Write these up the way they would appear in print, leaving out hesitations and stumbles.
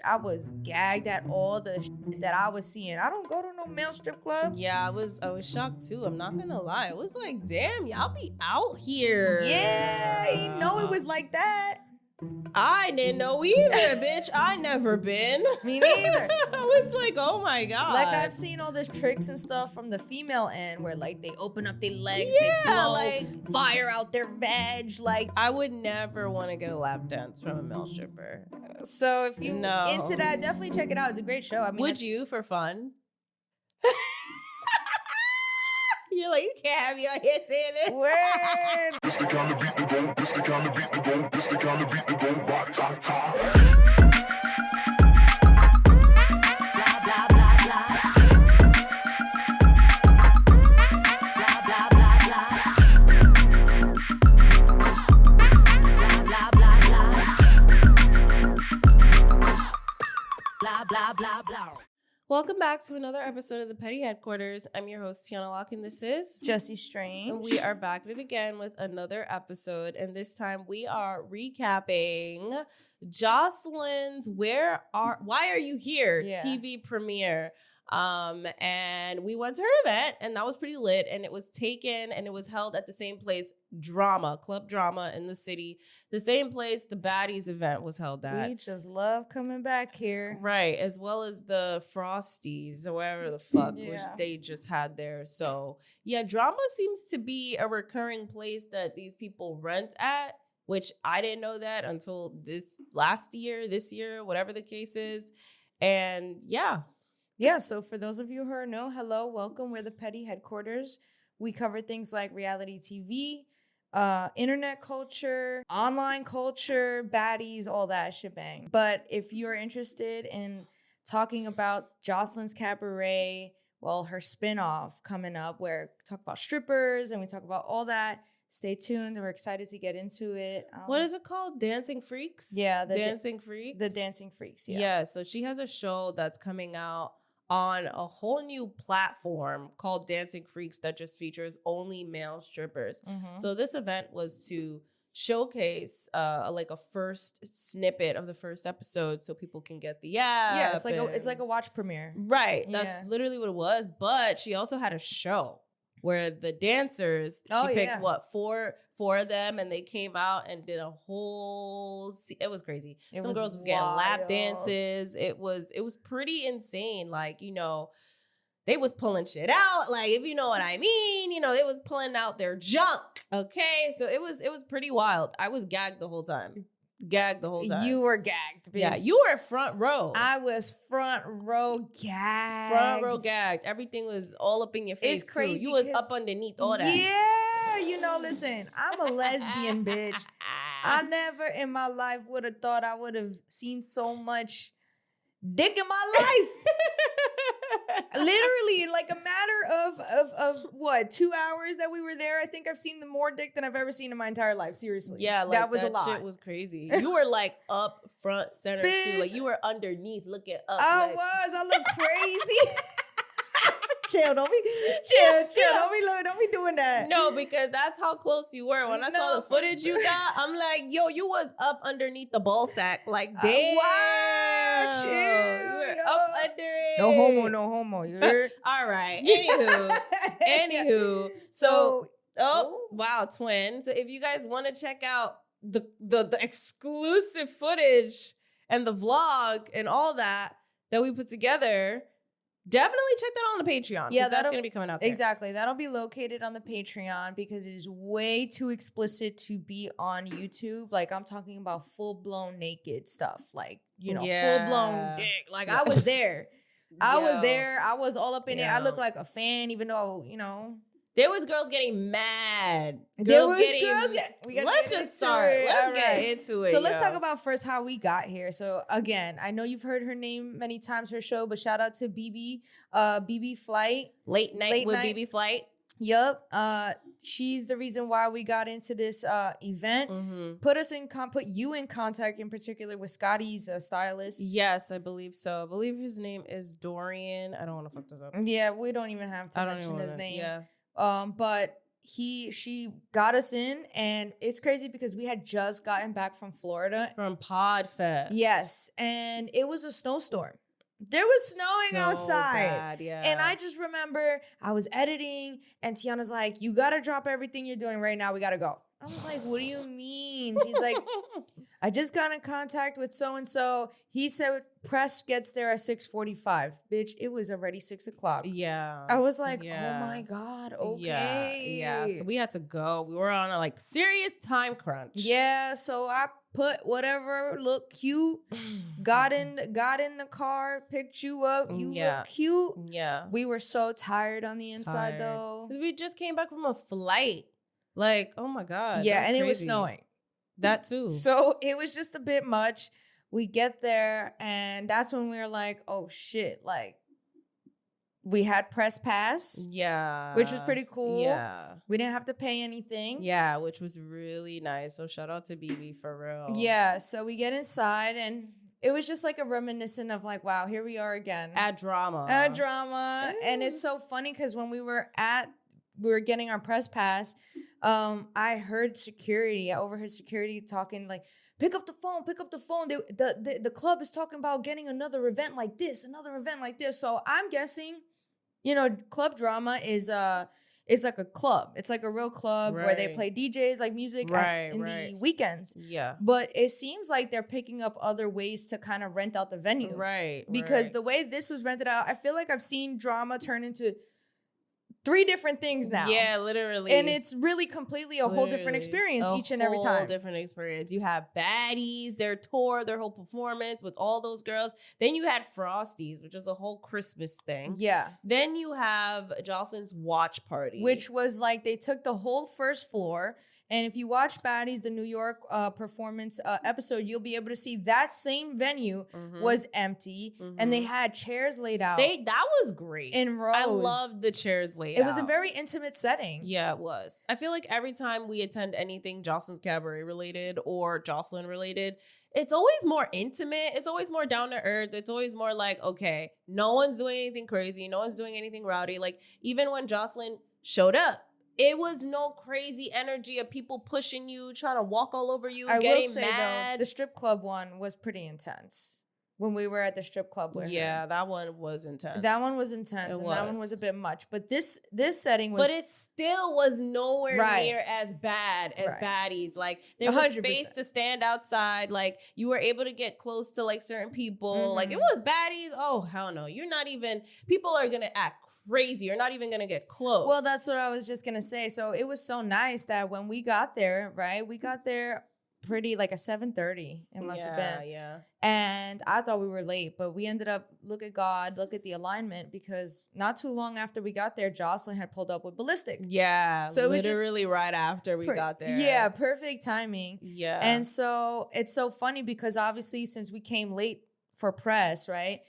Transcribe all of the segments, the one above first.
I was gagged at all the shit that I was seeing. I don't go to no male strip clubs. Yeah, I was shocked too. I'm not gonna lie. I was like, damn, y'all be out here. Yeah, I didn't know it was like that. I didn't know either, bitch. I never been. Me neither. I was like, oh my God. Like, I've seen all this tricks and stuff from the female end where, like, they open up their legs, Yeah, they blow like fire out their veg. Like, I would never want to get a lap dance from a male stripper. so if you No. into that, definitely check it out. It's a great show. I mean, Would you for fun? You're like, you can't have me on here saying this. Word. This the kind of beat to go, this the kind of beat to go, this the kind of beat to go, rock, ta, ta. Blah, blah, blah, blah. Blah, blah, blah, blah. Blah, blah, blah, blah. Blah, blah, blah, blah. Welcome back to another episode of the Petty Headquarters. I'm your host, Tiana Locke, and this is Jesse Strange. And we are back at it again with another episode, and this time we are recapping Jocelyn's Why Are You Here? Yeah. TV premiere. And we went to her event, and that was pretty lit, and it was taken and it was held at the same place, Club Dramma in the city, the same place the Baddies event was held at. We just love coming back here. Right, as well as the Frosties or whatever the fuck which Yeah. they just had there. So yeah, Dramma seems to be a recurring place that these people rent at, which I didn't know that until this year, whatever the case is. And yeah. Yeah, so for those of you who know, hello, welcome. We're the Petty Headquarters. We cover things like reality TV, internet culture, online culture, baddies, all that shebang. But if you're interested in talking about Jocelyn's Cabaret, well, her spinoff coming up where we talk about strippers and we talk about all that, stay tuned. We're excited to get into it. What is it called? Dancing Freakz? Yeah. Dancing Freakz? The Dancing Freakz, yeah. Yeah, so she has a show that's coming out on a whole new platform called Dancing Freakz that just features only male strippers. Mhm. So this event was to showcase like a first snippet of the first episode so people can get the app. Yeah, it's like a watch premiere. Right, that's Yeah. literally what it was. But she also had a show where the dancers, Oh, she picked yeah. four of them, and they came out and did a whole. It was crazy. It Some was girls was getting lap wild. dances. It was pretty insane. Like, you know, they was pulling shit out. Like, if you know what I mean, you know, they was pulling out their junk. Okay, so it was pretty wild. I was gagged the whole time. You were gagged. Bitch. Yeah, you were front row. I was front row gagged. Front row gagged. Everything was all up in your face. It's crazy. Too. You was 'cause- up underneath all that. Yeah, you know, listen, I'm a lesbian, bitch. I never in my life would have thought I would have seen so much dick in my life. Literally, in like a matter of what, 2 hours that we were there, I think I've seen more dick than I've ever seen in my entire life. Seriously. Yeah, like that was a lot. Shit was crazy. You were like up front center too. Bitch. Like you were underneath looking up. I like, was. I look crazy. Chill, don't be doing that. No, because that's how close you were. When I saw the No. footage you got, I'm like, yo, you was up underneath the ball sack. Like, damn. Wow, chill, You were yo. up under it. No homo. You heard? All right. Anywho. So, wow, twin. So if you guys want to check out the exclusive footage and the vlog and all that we put together, definitely check that out on the Patreon. Yeah, that's going to be coming out there. Exactly. That'll be located on the Patreon because it is way too explicit to be on YouTube. Like, I'm talking about full-blown naked stuff. Like, you know, full-blown dick. Like, I was there. I was there. I was all up in it. I look like a fan, even though, you know. There was girls getting mad. Let's just start. Let's get into it. So let's talk about first how we got here. So again, I know you've heard her name many times, her show, but shout out to BB Flight. Late Night with BB Flight. Yup. She's the reason why we got into this event. Mm-hmm. Put you in contact in particular with Scotty's stylist. Yes, I believe so. I believe his name is Dorian. I don't want to fuck this up. Yeah, we don't even have to mention his name. Yeah. But she got us in, and it's crazy because we had just gotten back from Florida. From Podfest. Yes, and it was a snowstorm. There was snowing So outside. bad, yeah. And I just remember I was editing, and Tiana's like, you got to drop everything you're doing right now. We got to go. I was like, what do you mean? She's like, I just got in contact with so-and-so. He said press gets there at 6:45. Bitch, it was already 6 o'clock. Yeah. I was like, Yeah. oh my God, okay. Yeah. So we had to go. We were on a like serious time crunch. Yeah, so I put whatever looked cute, got in the car, picked you up. You look cute. Yeah. We were so tired on the inside though. 'Cause we just came back from a flight. Like, oh my God. Yeah, that's and it was crazy. snowing. That too. So it was just a bit much. We get there, and that's when we were like, oh shit, like we had press pass. Yeah. Which was pretty cool. Yeah. We didn't have to pay anything. Yeah, which was really nice. So shout out to BB for real. Yeah, so we get inside, and it was just like a reminiscent of like, wow, here we are again. At Dramma. At Dramma. And it's so funny because when we were getting our press pass, I heard security. I overheard security talking like, pick up the phone. The club is talking about getting another event like this. So I'm guessing, Club Dramma is it's like a club. It's like a real club where they play DJs, like music in the weekends. Yeah. But it seems like they're picking up other ways to kind of rent out the venue. Right. Because the way this was rented out, I feel like I've seen Dramma turn into 3 different things now. Yeah, literally. And it's really completely a whole different experience each and every A time. whole different experience. You have Baddies, their tour, their whole performance with all those girls. Then you had Frosties, which was a whole Christmas thing. Yeah. Then you have Jocelyn's watch party. Which was like they took the whole first floor. And if you watch Baddies, the New York performance episode, you'll be able to see that same venue was empty. And they had chairs laid out. That was great. In rows. I loved the chairs laid out. It was a very intimate setting. Yeah, it was. I feel like every time we attend anything Jocelyn's Cabaret related or Jocelyn related, it's always more intimate. It's always more down to earth. It's always more like, okay, no one's doing anything crazy. No one's doing anything rowdy. Like, even when Jocelyn showed up, it was no crazy energy of people pushing you, trying to walk all over you, I getting will say, mad. though, the strip club one was pretty intense. When we were at the strip club with her. That one was intense. That one was intense, that one was a bit much. But this setting was... But it still was nowhere near as bad as Baddies. Like, there was 100%. space to stand outside. Like, you were able to get close to, like, certain people. Like, it was Baddies. Oh, hell no. You're not even... People are going to act crazy. You're not even going to get close. Well, that's what I was just going to say. So it was so nice that when we got there, right? We got there pretty like a 7:30. It must have been. Yeah. And I thought we were late, but we ended up, look at God, look at the alignment, because not too long after we got there, Jocelyn had pulled up with Ballistic. Yeah. So it was literally right after we got there. Yeah, perfect timing. Yeah. And so it's so funny because obviously since we came late for press, right?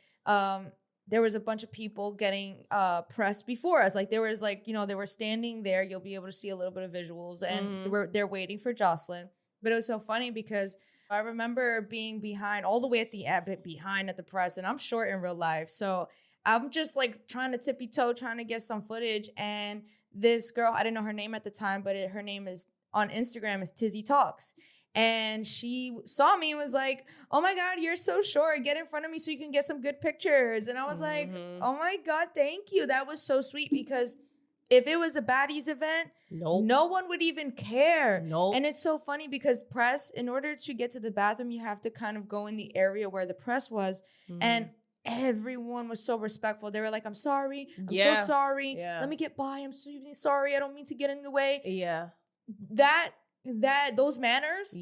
There was a bunch of people getting pressed before us. Like there was like, they were standing there. You'll be able to see a little bit of visuals and they're waiting for Jocelyn. But it was so funny because I remember being all the way at the press, and I'm short in real life. So I'm just like trying to tippy toe, trying to get some footage. And this girl, I didn't know her name at the time, but her name is on Instagram is Tizzy Talks. And she saw me and was like, oh my God, you're so short. Get in front of me so you can get some good pictures. And I was like, oh my God, thank you. That was so sweet because if it was a Baddies event, no one would even care. And it's so funny because press, in order to get to the bathroom, you have to kind of go in the area where the press was. And everyone was so respectful. They were like, I'm sorry. I'm so sorry. Yeah. Let me get by. I'm so sorry. I don't mean to get in the way. Yeah. Those manners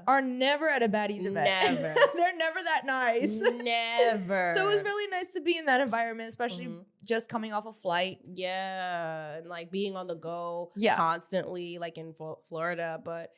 are never at a Baddies event. Never. They're never that nice. Never. So it was really nice to be in that environment, especially just coming off a flight. Yeah. And like being on the go constantly, like in Florida. But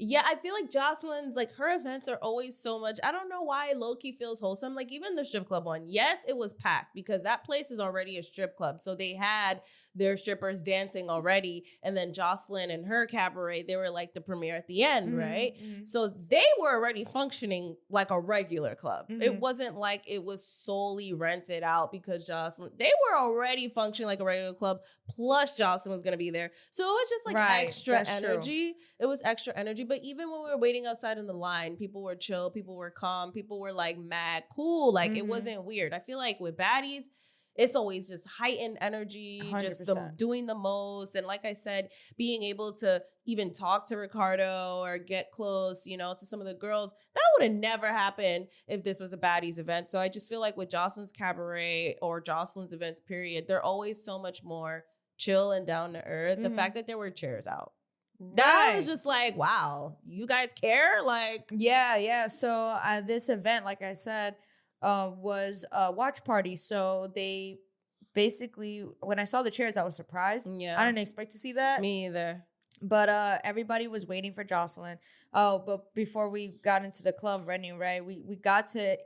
Yeah, I feel like Jocelyn's, like, her events are always so much. I don't know why low-key feels wholesome. Like, even the strip club one, yes, it was packed because that place is already a strip club. So they had their strippers dancing already. And then Jocelyn and her cabaret, they were like the premiere at the end, right? So they were already functioning like a regular club. It wasn't like it was solely rented out because Jocelyn, they were already functioning like a regular club. Plus Jocelyn was going to be there. So it was just like extra energy. It was extra energy. But even when we were waiting outside in the line, people were chill, people were calm, people were like mad cool. Like it wasn't weird. I feel like with baddies, it's always just heightened energy, 100%. Just them doing the most. And like I said, being able to even talk to Ricardo or get close, you know, to some of the girls, that would have never happened if this was a baddies event. So I just feel like with Jocelyn's cabaret or Jocelyn's events, period, they're always so much more chill and down to earth. The fact that there were chairs out. That was just like, wow, you guys care? Like, yeah. So this event, like I said, was a watch party. So they basically, when I saw the chairs, I was surprised. Yeah, I didn't expect to see that. Me either. But everybody was waiting for Jocelyn. Oh, but before we got into the club venue, right? You got to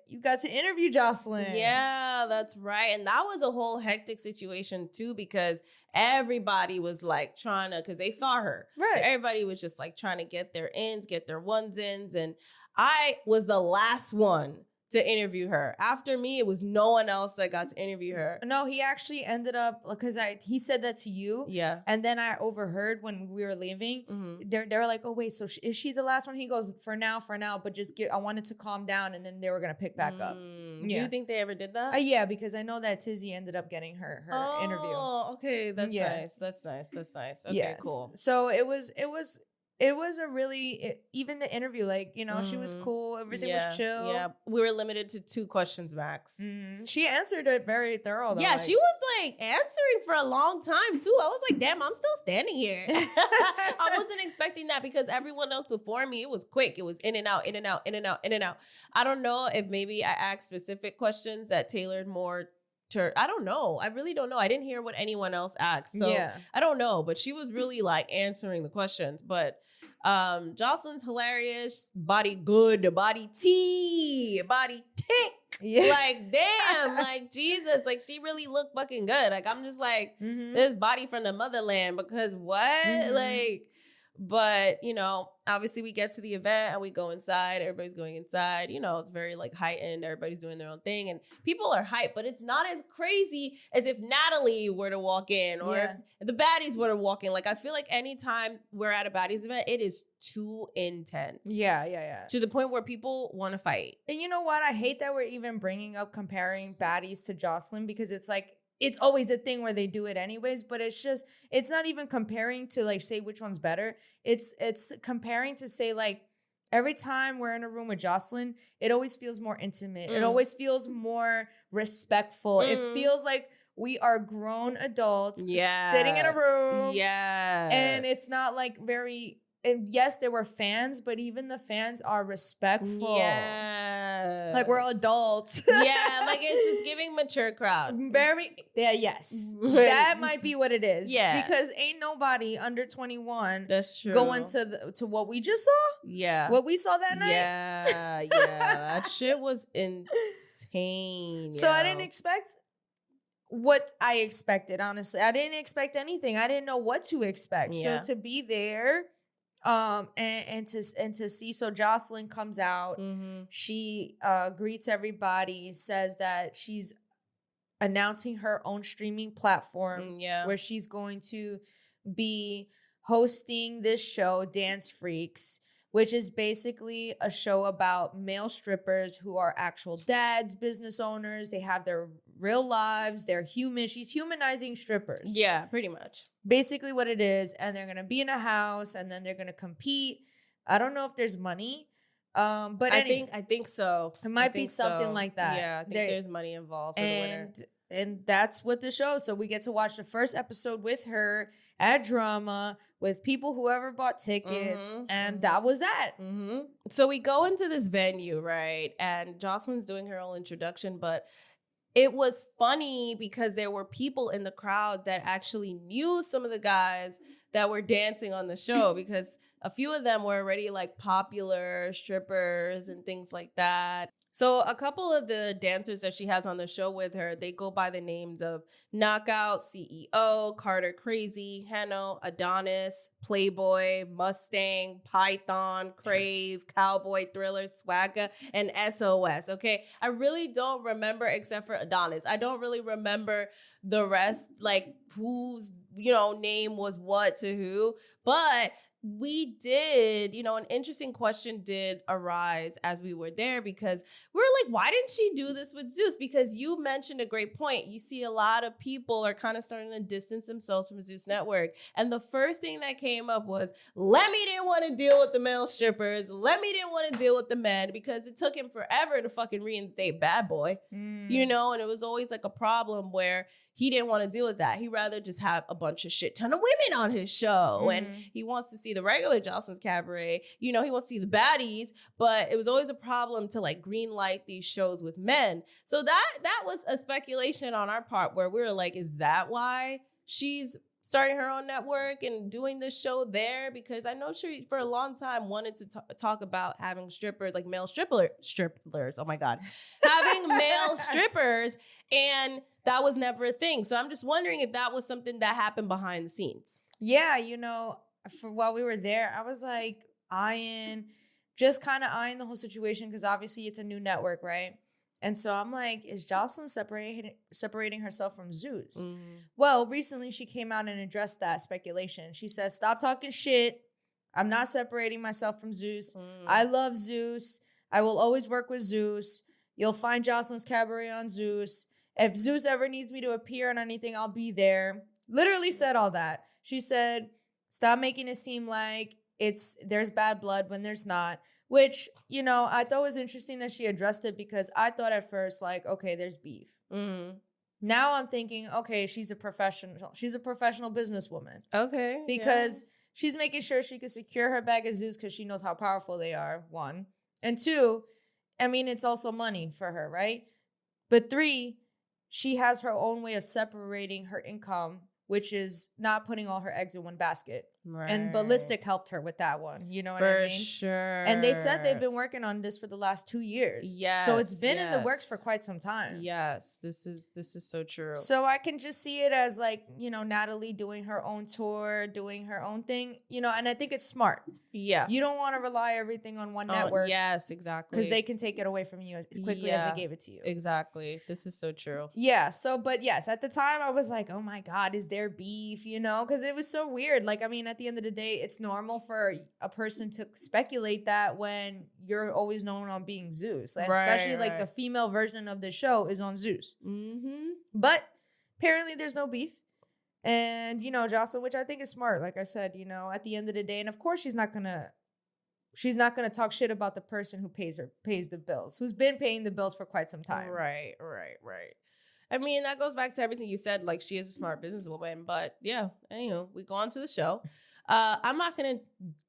interview Jocelyn. Yeah, that's right. And that was a whole hectic situation too, because everybody was like trying to, because they saw her. Right. So everybody was just like trying to get their ins, get their ones ins. And I was the last one to interview her. After me, it was no one else that got to interview her. No, he actually ended up, because he said that to you. Yeah. And then I overheard when we were leaving, they were like, oh, wait, so is she the last one? He goes, for now, but just I wanted to calm down, and then they were going to pick back up. Do you think they ever did that? Yeah, because I know that Tizzy ended up getting her interview. Oh, okay. That's nice. That's nice. Okay, yes. cool. So it was a really, even the interview, like, you know, she was cool. Everything was chill. Yeah. We were limited to 2 questions max. She answered it very thorough, though. Yeah, she was like answering for a long time too. I was like, damn, I'm still standing here. I wasn't expecting that because everyone else before me, it was quick. It was in and out, in and out, in and out, in and out. I don't know if maybe I asked specific questions that tailored more to, I don't know. I really don't know. I didn't hear what anyone else asked. So I don't know, but she was really like answering the questions. But Jocelyn's hilarious, body good, body tea, body tick. Yeah. Like, damn, like Jesus, like she really looked fucking good. Like, I'm just like, this body from the motherland, because what? Like, but, you know, obviously we get to the event and we go inside. Everybody's going inside. You know, it's very like heightened. Everybody's doing their own thing and people are hyped, but it's not as crazy as if Natalie were to walk in or if the baddies were to walk in. Like, I feel like anytime we're at a baddies event, it is too intense. Yeah. To the point where people want to fight. And you know what? I hate that we're even bringing up comparing baddies to Jocelyn, because it's like, it's always a thing where they do it anyways, but it's not even comparing to like say which one's better. It's comparing to say like every time we're in a room with Jocelyn, it always feels more intimate. It always feels more respectful. It feels like we are grown adults sitting in a room. And it's not like very, and yes, there were fans, but even the fans are respectful. Like we're adults. Like it's just giving mature crowd. Yes. That might be what it is. Yeah. Because ain't nobody under 21 that's true going to what we just saw. Yeah. What we saw that night. Yeah. That shit was insane. So I didn't expect what I expected, honestly. I didn't expect anything. I didn't know what to expect. So to be there, and to see, so Jocelyn comes out, she greets everybody, says that she's announcing her own streaming platform where she's going to be hosting this show, Dance Freakz, which is basically a show about male strippers who are actual dads, business owners. They have their real lives. They're human. She's humanizing strippers. Yeah, pretty much. Basically what it is. And they're going to be in a house and then they're going to compete. I don't know if there's money. But I think so. It might be something like that. Yeah, I think there's money involved for the winner. And that's what the show. So we get to watch the first episode with her at Dramma, with people who ever bought tickets. And that was that. So we go into this venue, right? And Jocelyn's doing her own introduction, but it was funny because there were people in the crowd that actually knew some of the guys that were dancing on the show, because a few of them were already like popular strippers and things like that. So a couple of the dancers that she has on the show with her, they go by the names of Knockout, CEO, Carter Crazy, Heno, Adonis, Playboy, Mustang, Python, Crave, Cowboy, Thriller, Swagga, and SOS. Okay, I really don't remember except for Adonis. I don't really remember the rest, like whose name was what to who, but we did, an interesting question did arise as we were there because we were like, why didn't she do this with Zeus? Because you mentioned a great point. You see a lot of people are kind of starting to distance themselves from Zeus Network. And the first thing that came up was, Lemmy didn't want to deal with the male strippers. Lemmy didn't want to deal with the men because it took him forever to fucking reinstate Bad Boy, and it was always like a problem where he didn't want to deal with that. He'd rather just have a bunch of shit ton of women on his show. And he wants to see the regular Jocelyn's Cabaret. He wants to see the baddies, but it was always a problem to like green light these shows with men. So that was a speculation on our part where we were like, is that why she's starting her own network and doing this show there? Because I know she for a long time wanted to talk about having strippers, like male strippers. Oh my God. Having male strippers, and that was never a thing. So I'm just wondering if that was something that happened behind the scenes. Yeah, for while we were there, I was like just kind of eyeing the whole situation because obviously it's a new network, right? And so I'm like, is Jocelyn separating herself from Zeus? Well, recently she came out and addressed that speculation. She says, stop talking shit. I'm not separating myself from Zeus. I love Zeus. I will always work with Zeus. You'll find Jocelyn's Cabaret on Zeus. If Zeus ever needs me to appear on anything, I'll be there. Literally said all that. She said, stop making it seem like there's bad blood when there's not. Which, I thought was interesting that she addressed it because I thought at first, like, okay, there's beef. Now I'm thinking, okay, she's a professional. She's a professional businesswoman. Okay. Because she's making sure she can secure her bag of Zeus because she knows how powerful they are, one. And two, it's also money for her, right? But three, she has her own way of separating her income, which is not putting all her eggs in one basket. Right. And Ballistic helped her with that one. You know what I mean? For sure. And they said they've been working on this for the last 2 years. Yes. So it's been in the works for quite some time. Yes. This is so true. So I can just see it as like, Natalie doing her own tour, doing her own thing, and I think it's smart. Yeah. You don't want to rely everything on one network. Yes, exactly. Because they can take it away from you as quickly as they gave it to you. Exactly. This is so true. Yeah. So, but yes, at the time I was like, oh my God, is there beef, Because it was so weird. Like, at the end of the day, it's normal for a person to speculate that when you're always known on being Zeus. And especially like the female version of the show is on Zeus. But apparently there's no beef. And, Jocelyn, which I think is smart, like I said, at the end of the day. And of course she's not gonna talk shit about the person who pays the bills, who's been paying the bills for quite some time. Right. That goes back to everything you said. Like, she is a smart businesswoman. But yeah, anywho, we go on to the show. I'm not going to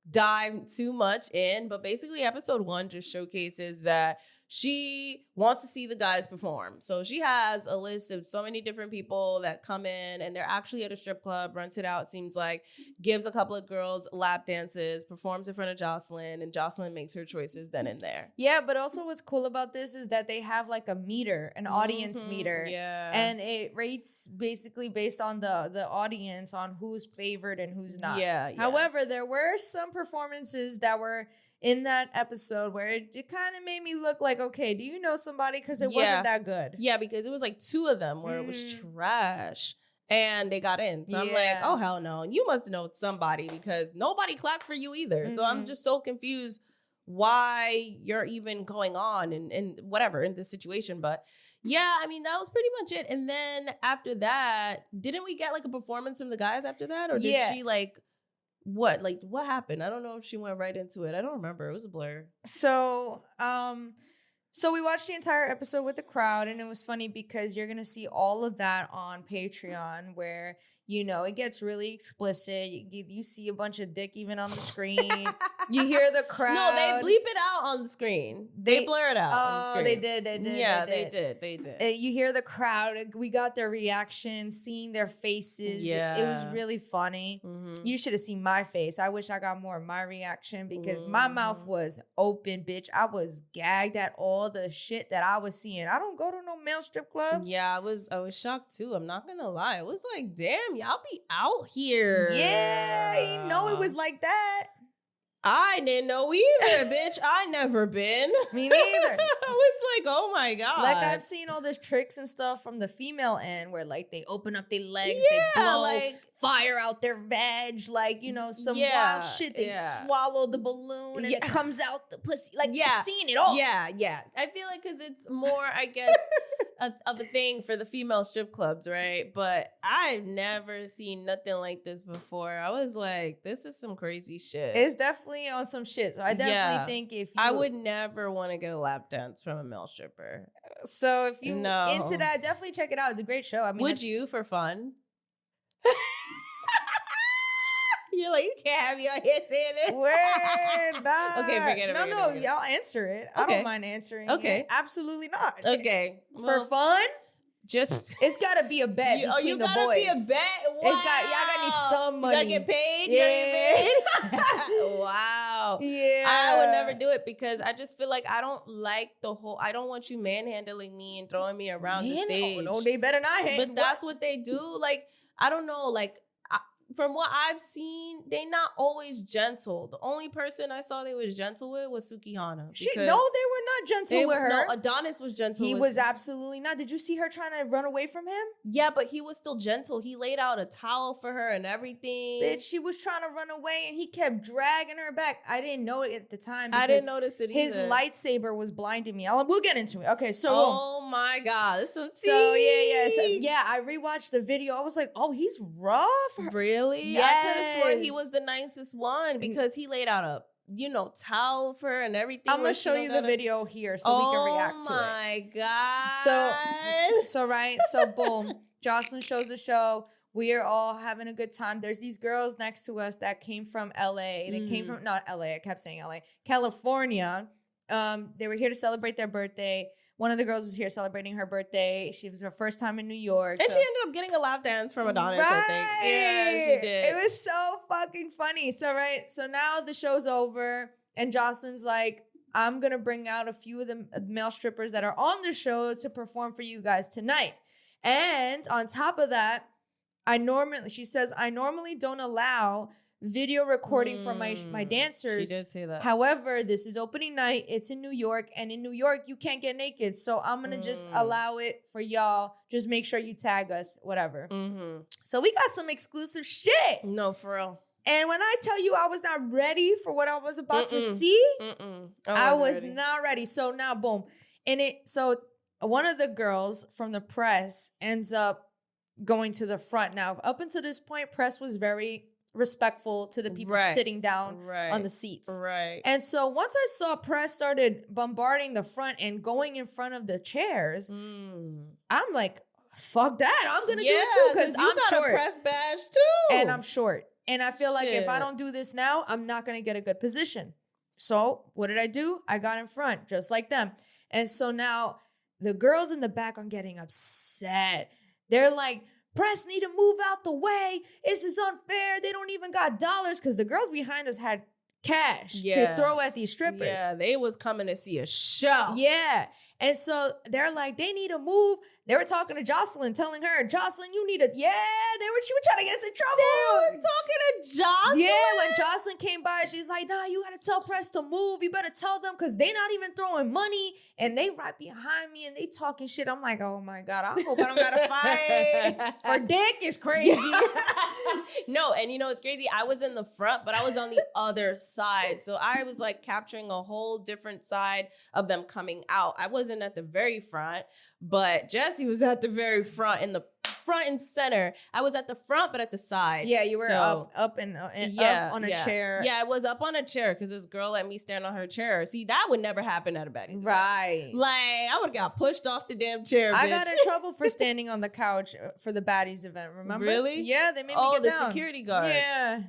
dive too much in, but basically episode 1 just showcases that she wants to see the guys perform. So she has a list of so many different people that come in and they're actually at a strip club, rent it out, seems like, gives a couple of girls lap dances, performs in front of Jocelyn, and Jocelyn makes her choices then and there. Yeah, but also what's cool about this is that they have like a meter, an audience meter. Yeah. And it rates basically based on the audience on who's favored and who's not. Yeah. However, there were some performances that were in that episode where it kind of made me look like, okay, do you know somebody? Because it wasn't that good. Yeah, because it was like 2 of them where it was trash and they got in. So I'm like, oh, hell no. You must know somebody because nobody clapped for you either. So I'm just so confused why you're even going on and whatever in this situation. But yeah, that was pretty much it. And then after that, didn't we get like a performance from the guys after that? Or did she like... What happened? I don't know if she went right into it. I don't remember. It was a blur. So we watched the entire episode with the crowd, and it was funny because you're gonna see all of that on Patreon, where it gets really explicit. You see a bunch of dick even on the screen. You hear the crowd. No, they bleep it out on the screen. They blur it out on the screen. They did. Yeah, they did. You hear the crowd. We got their reactions, seeing their faces. Yeah. It was really funny. Mhm. You should have seen my face. I wish I got more of my reaction because my mouth was open, bitch. I was gagged at all the shit that I was seeing. I don't go to no male strip clubs. Yeah, I was shocked too. I'm not gonna lie. It was like, damn, y'all be out here. Yeah, you know it was like that. I didn't know either, bitch. I never been. Me neither. I was like, oh my God. Like I've seen all this tricks and stuff from the female end where like they open up their legs, they blow like fire out their vag, like, you know, some Yeah, wild shit. They yeah. swallow the balloon and Yeah. it comes out the pussy. Like, Yeah. I've seen it all. Yeah. I feel like because it's more, I guess, of a thing for the female strip clubs, right? But I've never seen nothing like this before. I was like, this is some crazy shit. It's definitely on some shit. So I definitely Yeah. think if you... I would never want to get a lap dance from a male stripper. So if you No. into that, definitely check it out. It's a great show. I mean, Would you for fun? You're like, you can't have me on here saying this. Word, nah. Okay, forget it, No, forget it, no, forget it. y'all answer it. I Okay. don't mind answering. Okay. it. Absolutely not. Okay. For well, fun, just it's got to be a bet you between the gotta boys. be a bet. Wow. Y'all gotta need some money. You gotta get paid. Yeah. You gotta get paid. Wow. Yeah, I would never do it because I just feel like I don't like I don't want you manhandling me and throwing me around the stage. No, they better not. But that's what they do. Like, I don't know. Like, from what I've seen, they not always gentle. The only person I saw they was gentle with was Sukihana. No, they were not gentle with her. No, Adonis was gentle. He with was absolutely not. Did you see her trying to run away from him? Yeah, but he was still gentle. He laid out a towel for her and everything. Bitch, she was trying to run away and he kept dragging her back. I didn't know it at the time. I didn't because notice it either. his lightsaber was blinding me. We'll get into it. Okay, so Oh my God. This is So I rewatched the video. I was like, oh, he's rough. Really? I could have sworn he Yes. was the nicest one because he laid out a towel for her and everything. I'm gonna where show she you don't the gotta- video here so we can react to it. Oh my God. So boom, Jocelyn shows the show. We are all having a good time. There's these girls next to us that came from LA. They came from not LA. I kept saying LA, California. They were here to celebrate their birthday. One of the girls was here celebrating her birthday. She was her first time in New York. And so- she ended up getting a lap dance from Adonis, I think. Yeah, she did. It was so fucking funny. So now the show's over, and Jocelyn's like, I'm gonna bring out a few of the male strippers that are on the show to perform for you guys tonight. And on top of that, she says, I normally don't allow video recording from my dancers. She did say that. However, this is opening night. It's in New York, and in New York, you can't get naked. So I'm gonna just allow it for y'all. Just make sure you tag us, whatever. Mm-hmm. So we got some exclusive shit. No, for real. And when I tell you I was not ready for what I was about to see, I was not ready. So now, boom. So one of the girls from the press ends up going to the front. Now, up until this point, press was very respectful to the people sitting down on the seats. Right. And so once I saw press started bombarding the front and going in front of the chairs, I'm like, fuck that. I'm going to do it too because I'm short. A press badge too. And I'm short. And I feel like if I Shit. don't do this now, I'm not going to get a good position. So what did I do? I got in front just like them. And so now the girls in the back are getting upset. They're like, press need to move out the way. This is unfair. They don't even got dollars because the girls behind us had cash to throw at these strippers. Yeah, they was coming to see a show. Yeah. And so they're like, they need to move. They were talking to Jocelyn, telling her, Jocelyn, you need to, she was trying to get us in trouble. They were talking to Jocelyn? Yeah, when Jocelyn came by, she's like, nah, you gotta tell Press to move. You better tell them because they not even throwing money and they right behind me and they talking shit. I'm like, oh my God, I hope I don't gotta fight for dick. Is crazy. No, and you know, it's crazy. I was in the front, but I was on the other side. So I was like capturing a whole different side of them coming out. I wasn't at the very front, but Jesse was at the very front in the front and center. I was at the front, but at the side. Yeah, you were So, up on a chair. Yeah, I was up on a chair because this girl let me stand on her chair. See, that would never happen at a Baddies event. Right. Like, I would have got pushed off the damn chair, I bitch. got in trouble for standing on the couch for the Baddies event, remember? Really? Yeah, they made me Oh, get the down. security guard. Yeah.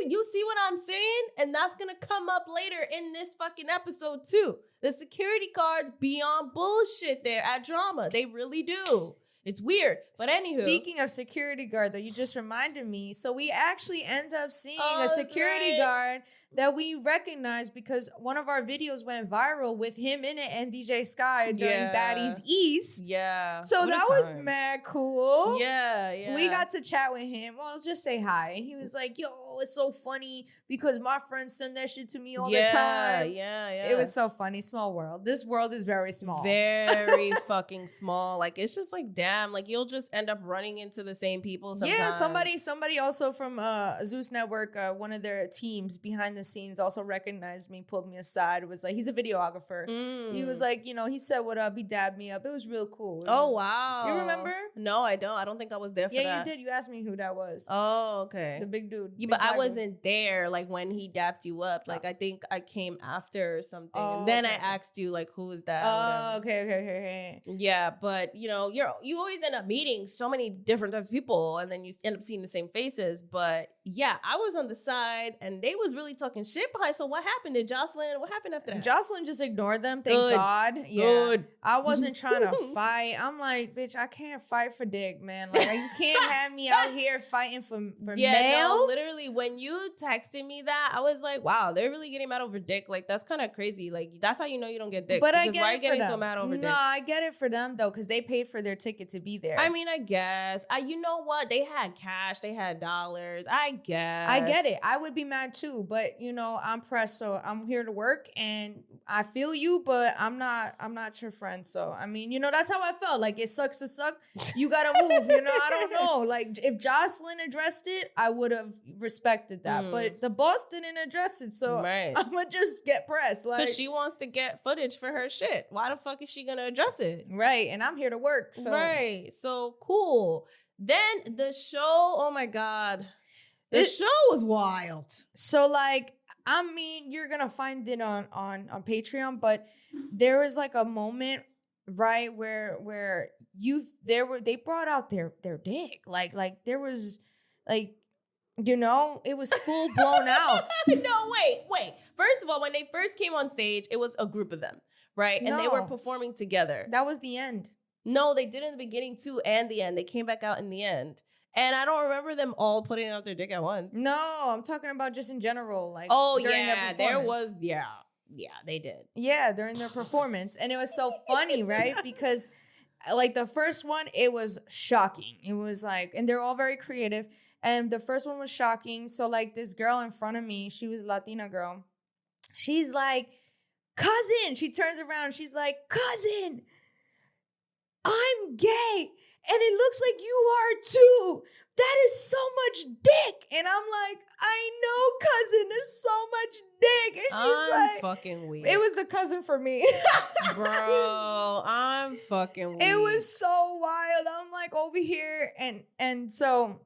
You see what I'm saying? And that's going to come up later in this fucking episode too. The security guards be on bullshit there at Dramma. They really do. It's weird. But anywho. Speaking of security guard, though, you just reminded me. So we actually end up seeing a that's security right. guard that we recognize because one of our videos went viral with him in it and DJ Sky during Yeah. Baddies East. Yeah. So What a that was time. mad cool. Yeah. We got to chat with him. Well, let's just say hi. And he was like, yo, it's so funny because my friends send that shit to me all the time. Yeah. It was so funny. Small world. This world is very small. very fucking small. Like, it's just like, damn, like you'll just end up running into the same people sometimes. Yeah, somebody also from Zeus Network, one of their teams behind the scenes also recognized me, pulled me aside, was like, he's a videographer. He was like, he said what up, he dabbed me up. It was real cool. Oh, wow. You remember? No, I don't. I don't think I was there for that. Yeah, you did. You asked me who that was. Oh, okay. The big dude. Yeah, big but I black wasn't there like when he dapped you up. Like I think I came after or something. Oh, and then okay. I asked you like who is that? Oh, whatever. okay. Yeah, but you always end up meeting so many different types of people and then you end up seeing the same faces. But yeah, I was on the side and they was really talking shit behind. So what happened to Jocelyn? What happened after that? Jocelyn just ignored them. Thank Good. God. Yeah. Good. I wasn't trying to fight. I'm like, bitch, I can't fight for dick, man. Like, you can't have me out here fighting for males. No, literally, when you texted me that, I was like, wow, they're really getting mad over dick. Like, that's kind of crazy. Like, that's how you know you don't get dick. But I because get why are it you for getting them. so mad over dick? No, I get it for them, though, because they paid for their ticket to be there. I mean, I guess. You know what? They had cash. They had dollars. I guess. I get it. I would be mad, too. But, I'm pressed, so I'm here to work, and I feel you, but I'm not your friend. So, I mean, that's how I felt. Like, it sucks to suck. You got to move, I don't know. Like, if Jocelyn addressed it, I would have respected that. But the boss didn't address it, so Right. I'm going to just get pressed. Like, Because she wants to get footage for her shit. Why the fuck is she going to address it? right, and I'm here to work. So. Right. So, cool. Then the show, oh my God. The show was wild. So, like, I mean, you're gonna find it on Patreon, but there was like a moment, right, where they brought out their dick. Like there was like, it was full blown out. No, wait. First of all, when they first came on stage, it was a group of them, right? And they were No. performing together. That was the end. No, they did in the beginning too and the end. They came back out in the end. And I don't remember them all putting out their dick at once. No, I'm talking about just in general. Like, Oh, during their yeah. There performance. was, yeah, they did. Yeah, during their performance. And it was so funny, right? Because like the first one, it was shocking. It was like, and they're all very creative. And the first one was shocking. So like this girl in front of me, she was a Latina girl. She's like, cousin. She turns around. She's like, cousin, I'm gay. And it looks like you are too. That is so much dick. And I'm like, I know, cousin. There's so much dick. And she's like, fucking weak. it was the cousin for me. Bro, I'm fucking weak. It was so wild. I'm like over here. And so,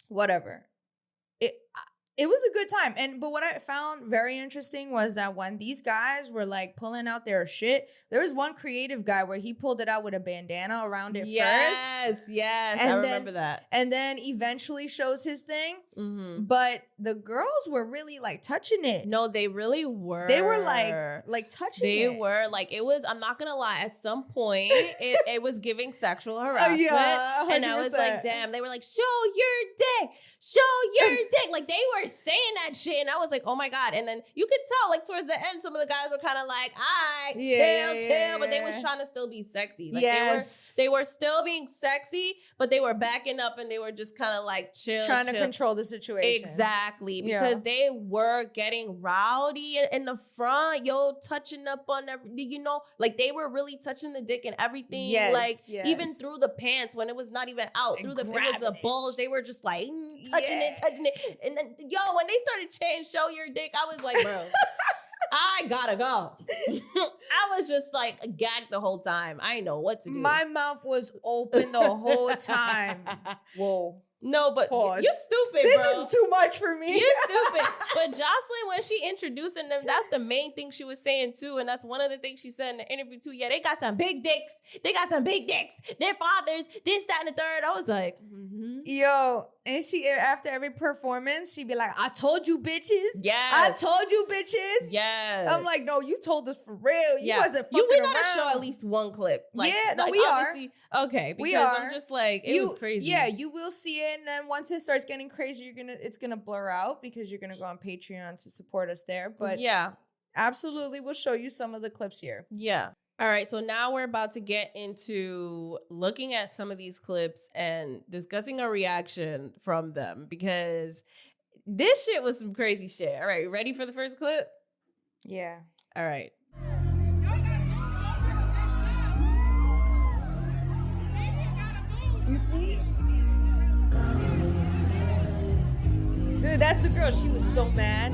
whatever. It was a good time. But what I found very interesting was that when these guys were like pulling out their shit, there was one creative guy where he pulled it out with a bandana around it first. Yes, And I then- remember that. And then eventually shows his thing. Mm-hmm. But the girls were really like touching it. No, they really were. They were like touching They it. were like, it was, I'm not gonna lie, at some point it was giving sexual harassment. Yeah, and I was 100%. like, damn, they were like, show your dick, like they were saying that shit. And I was like, oh my God. And then you could tell like towards the end, some of the guys were kind of like, all right, chill. But they was trying to still be sexy. Like they were still being sexy, but they were backing up and they were just kind of like chill. Trying to control the situation. Exactly, because they were getting rowdy in the front, touching up on everything, like they were really touching the dick and everything, even through the pants when it was not even out, it was the bulge, they were just like touching it, and then when they started chanting "show your dick," I was like, bro. I gotta go. I was just like gagged the whole time. I didn't know what to do. My mouth was open the whole time. Whoa. No, but Pause. you're stupid, This bro. is too much for me. You're stupid. But Jocelyn, when she introducing them, that's the main thing she was saying too. And that's one of the things she said in the interview too. Yeah, they got some big dicks. They got some big dicks. Their fathers, this, that, and the third. I was like, Yo, and she, after every performance, she'd be like, I told you bitches. yes. I told you bitches. Yes. I'm like, no, you told us for real. You wasn't fucking we gotta around. show at least one clip. Yeah, no, we are. obviously- Okay, because We are. I'm just like, it was crazy. Yeah, you will see it, and then once it starts getting crazy, it's gonna blur out because you're gonna go on Patreon to support us there. But yeah. absolutely, we'll show you some of the clips here. Yeah. All right, so now we're about to get into looking at some of these clips and discussing a reaction from them because this shit was some crazy shit. All right, ready for the first clip? Yeah. All right. You see? Dude, that's the girl. She was so mad.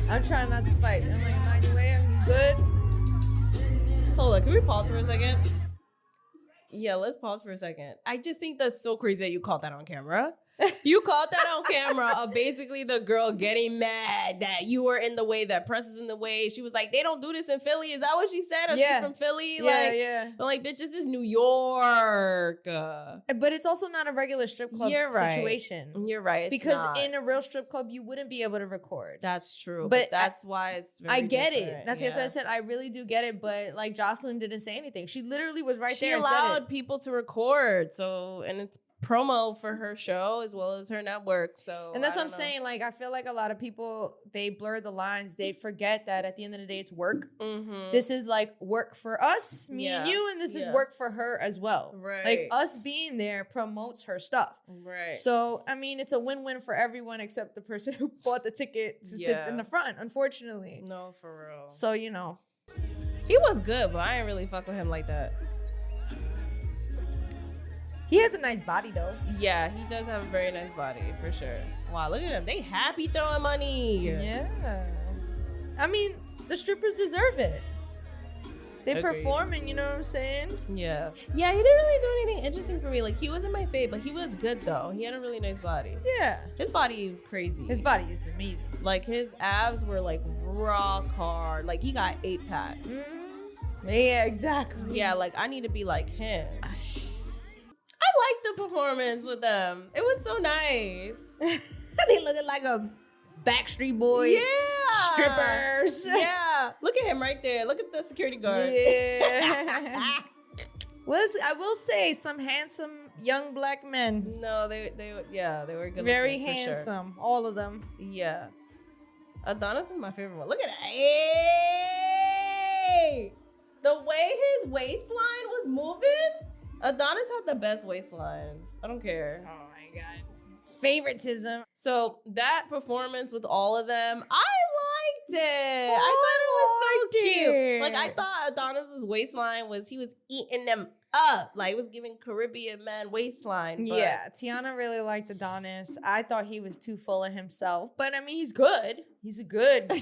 I'm trying not to fight. I'm like, mind your way, are you good? Hold on, can we pause for a second? Yeah, let's pause for a second. I just think that's so crazy that you caught that on camera. You caught that on camera of basically the girl getting mad that you were in the way, that press was in the way. She was like, they don't do this in Philly. Is that what she said? Or Yeah. she's from Philly? Yeah. I'm like, bitch, this is New York. But it's also not a regular strip club You're right. situation. You're right. it's Because not. in a real strip club, you wouldn't be able to record. That's true. But But that's why it's very I get different. it. That's what I said. I really do get it. But like Jocelyn didn't say anything. She literally was right She there and said allowed it. people to record. So, and it's promo for her show as well as her network. So, And that's I what I'm don't know. saying. Like, I feel like a lot of people, they blur the lines. They forget that at the end of the day, it's work. Mhm. This is like work for us, me and Yeah. you, and this is Yeah. work for her as well. Right. Like, us being there promotes her stuff. Right. So, I mean, it's a win-win for everyone except the person who bought the ticket to sit Yeah. in the front, unfortunately. No, for real. So, you know. He was good, but I ain't really fuck with him like that. He has a nice body, though. Yeah, he does have a very nice body, for sure. Wow, look at him. They happy throwing money. Yeah. I mean, the strippers deserve it. They Agreed. performing, you know what I'm saying? Yeah. Yeah, he didn't really do anything interesting for me. Like, he wasn't my fave, but he was good, though. He had a really nice body. Yeah. His body was crazy. His body is amazing. Like, his abs were, like, rock hard. Like, he got 8 packs. Yeah, exactly. Yeah, like, I need to be like him. I liked the performance with them. It was so nice. They looking like a Backstreet Boy. Yeah. Strippers. Yeah. Look at him right there. Look at the security guard. Yeah. I will say some handsome young black men. No, they were good. Very looking, for sure. handsome. All of them. Yeah. Adonis is my favorite one. Look at that. Hey! The way his waistline was moving, Adonis had the best waistline. I don't care. Oh my god. Favoritism. So that performance with all of them, I liked it. I thought it was so cute. Like, I thought Adonis's waistline he was eating them up. Like, it was giving Caribbean man waistline. But Yeah, Tiana really liked Adonis. I thought he was too full of himself, but I mean, he's good. He's a good.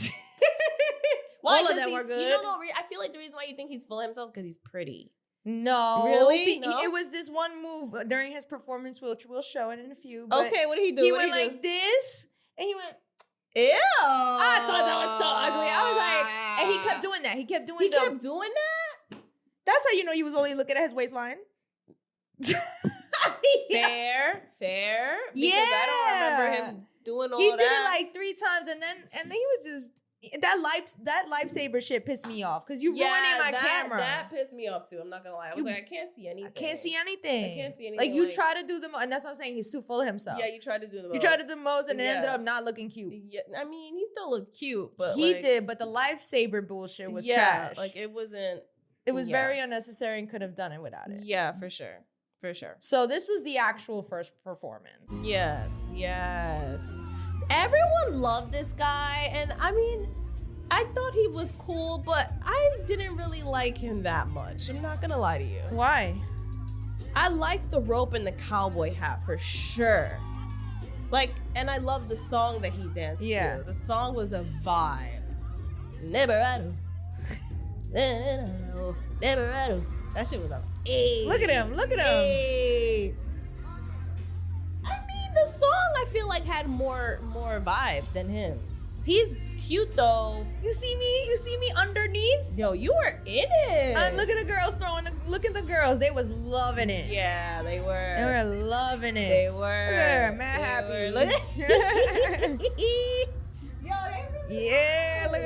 Why? All of 'Cause them he- were good. You know, I feel like the reason why you think he's full of himself is because he's pretty. No, Really? No? It was this one move during his performance, which we'll show it in a few. But Okay, what did he do? he What went did he like this, and he went. Ew. I thought that was so ugly. I was like, and he kept doing that. He kept doing. He the, kept doing that? That's how you know he was only looking at his waistline. Fair. Because Yeah. I don't remember him doing all He that. did it like 3 times, and then he was just that lifesaver shit pissed me off because you ruining my camera. That pissed me off too. I'm not gonna lie. I was like, I can't see anything. I can't see anything. I can't see anything. Like you try to do the most, and that's what I'm saying. He's too full of himself. Yeah, you tried to do the most. You tried to do the most, and it ended Yeah. up not looking cute. Yeah, I mean, he still looked cute, but He like, did, but the lifesaver bullshit was yeah, trash. like it wasn't. it was yeah. very unnecessary and could have done it without it. Yeah, for sure. So this was the actual first performance. Yes. Everyone loved this guy, and I mean, I thought he was cool, but I didn't really like him that much. I'm not gonna lie to you. Why? I like the rope and the cowboy hat for sure. Like, and I love the song that he danced to. The song was a vibe. Neverado. Neverado. That shit was a Look at him. Look at him. hey. I mean, the song I feel like had more vibe than him. He's cute though. You see me? You see me underneath? Yo, you were in it. Look at the girls look at the girls. They was loving it. Yeah, they were. They were loving it. They were. Look at her, mad They happy. were. Look at Yo, they really Yeah, are. look.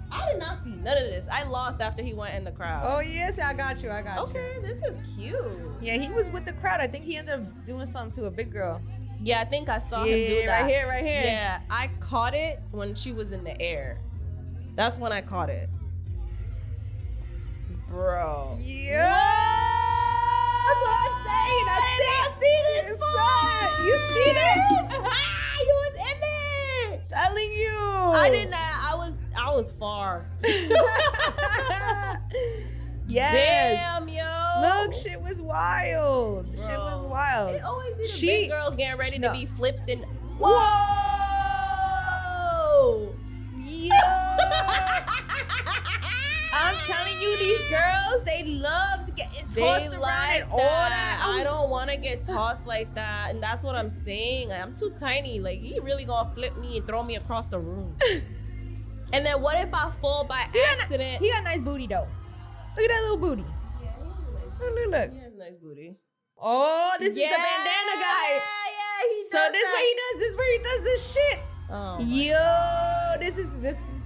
I did not see none of this. I lost after he went in the crowd. Oh yes, I got you. Okay, this is cute. Yeah, he was with the crowd. I think he ended up doing something to a big girl. Yeah, I think I saw him do that. Right here. Yeah, I caught it when she was in the air. That's when I caught it. Bro. Yeah. That's what I'm saying. I see this part. You see this? You was in it. Telling you. I did not. I was far. Yes. Damn, yo. Look, shit was wild. Bro. Shit was wild. It always be the She- big girls getting ready No. to be flipped and Whoa! Yo! I'm telling you, these girls, they loved getting tossed around and all that. I don't want to get tossed like that, and that's what I'm saying. I'm too tiny. Like, he really gonna flip me and throw me across the room. And then what if I fall by accident? He got a nice booty though. Look at that little booty. Look. He has a nice booty. Oh, this is the bandana guy. Yeah, he So this where he does. This where he does this shit. Oh, Yo, this is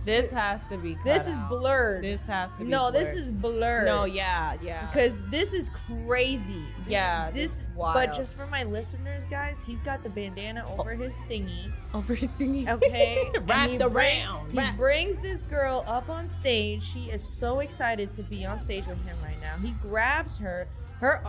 this has to be cut this is out. blurred. This has to be No, this blurred. is blurred. No, yeah. Because this is crazy. This This is But wild. just for my listeners, guys, he's got the bandana over his thingy. Over his thingy. Okay, And Wrapped he around. He brings this girl up on stage. She is so excited to be on stage with him right now. He grabs her.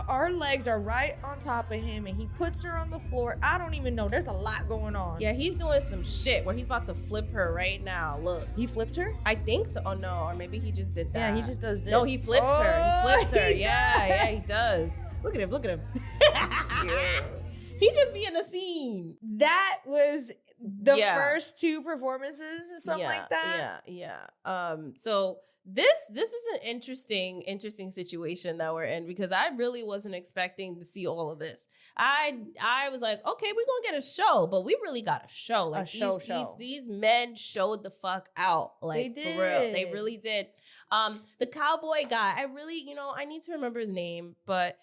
Our legs are right on top of him, and he puts her on the floor. I don't even know. There's a lot going on. Yeah, he's doing some shit where he's about to flip her right now. Look. He flips her. I think so. Oh no, or maybe he just did that. Yeah, he just does this. No, he flips her. He flips her. he Yeah, does. he does. Look at him. Look at him. He just be in the scene. That was the Yeah. first two performances or something like that. Yeah. So this is an interesting situation that we're in, because I really wasn't expecting to see all of this. I was like, okay, we're gonna get a show, but we really got a show. Like show. These men showed the fuck out. Like, They for real. They did. really did. The cowboy guy, I really, I need to remember his name, but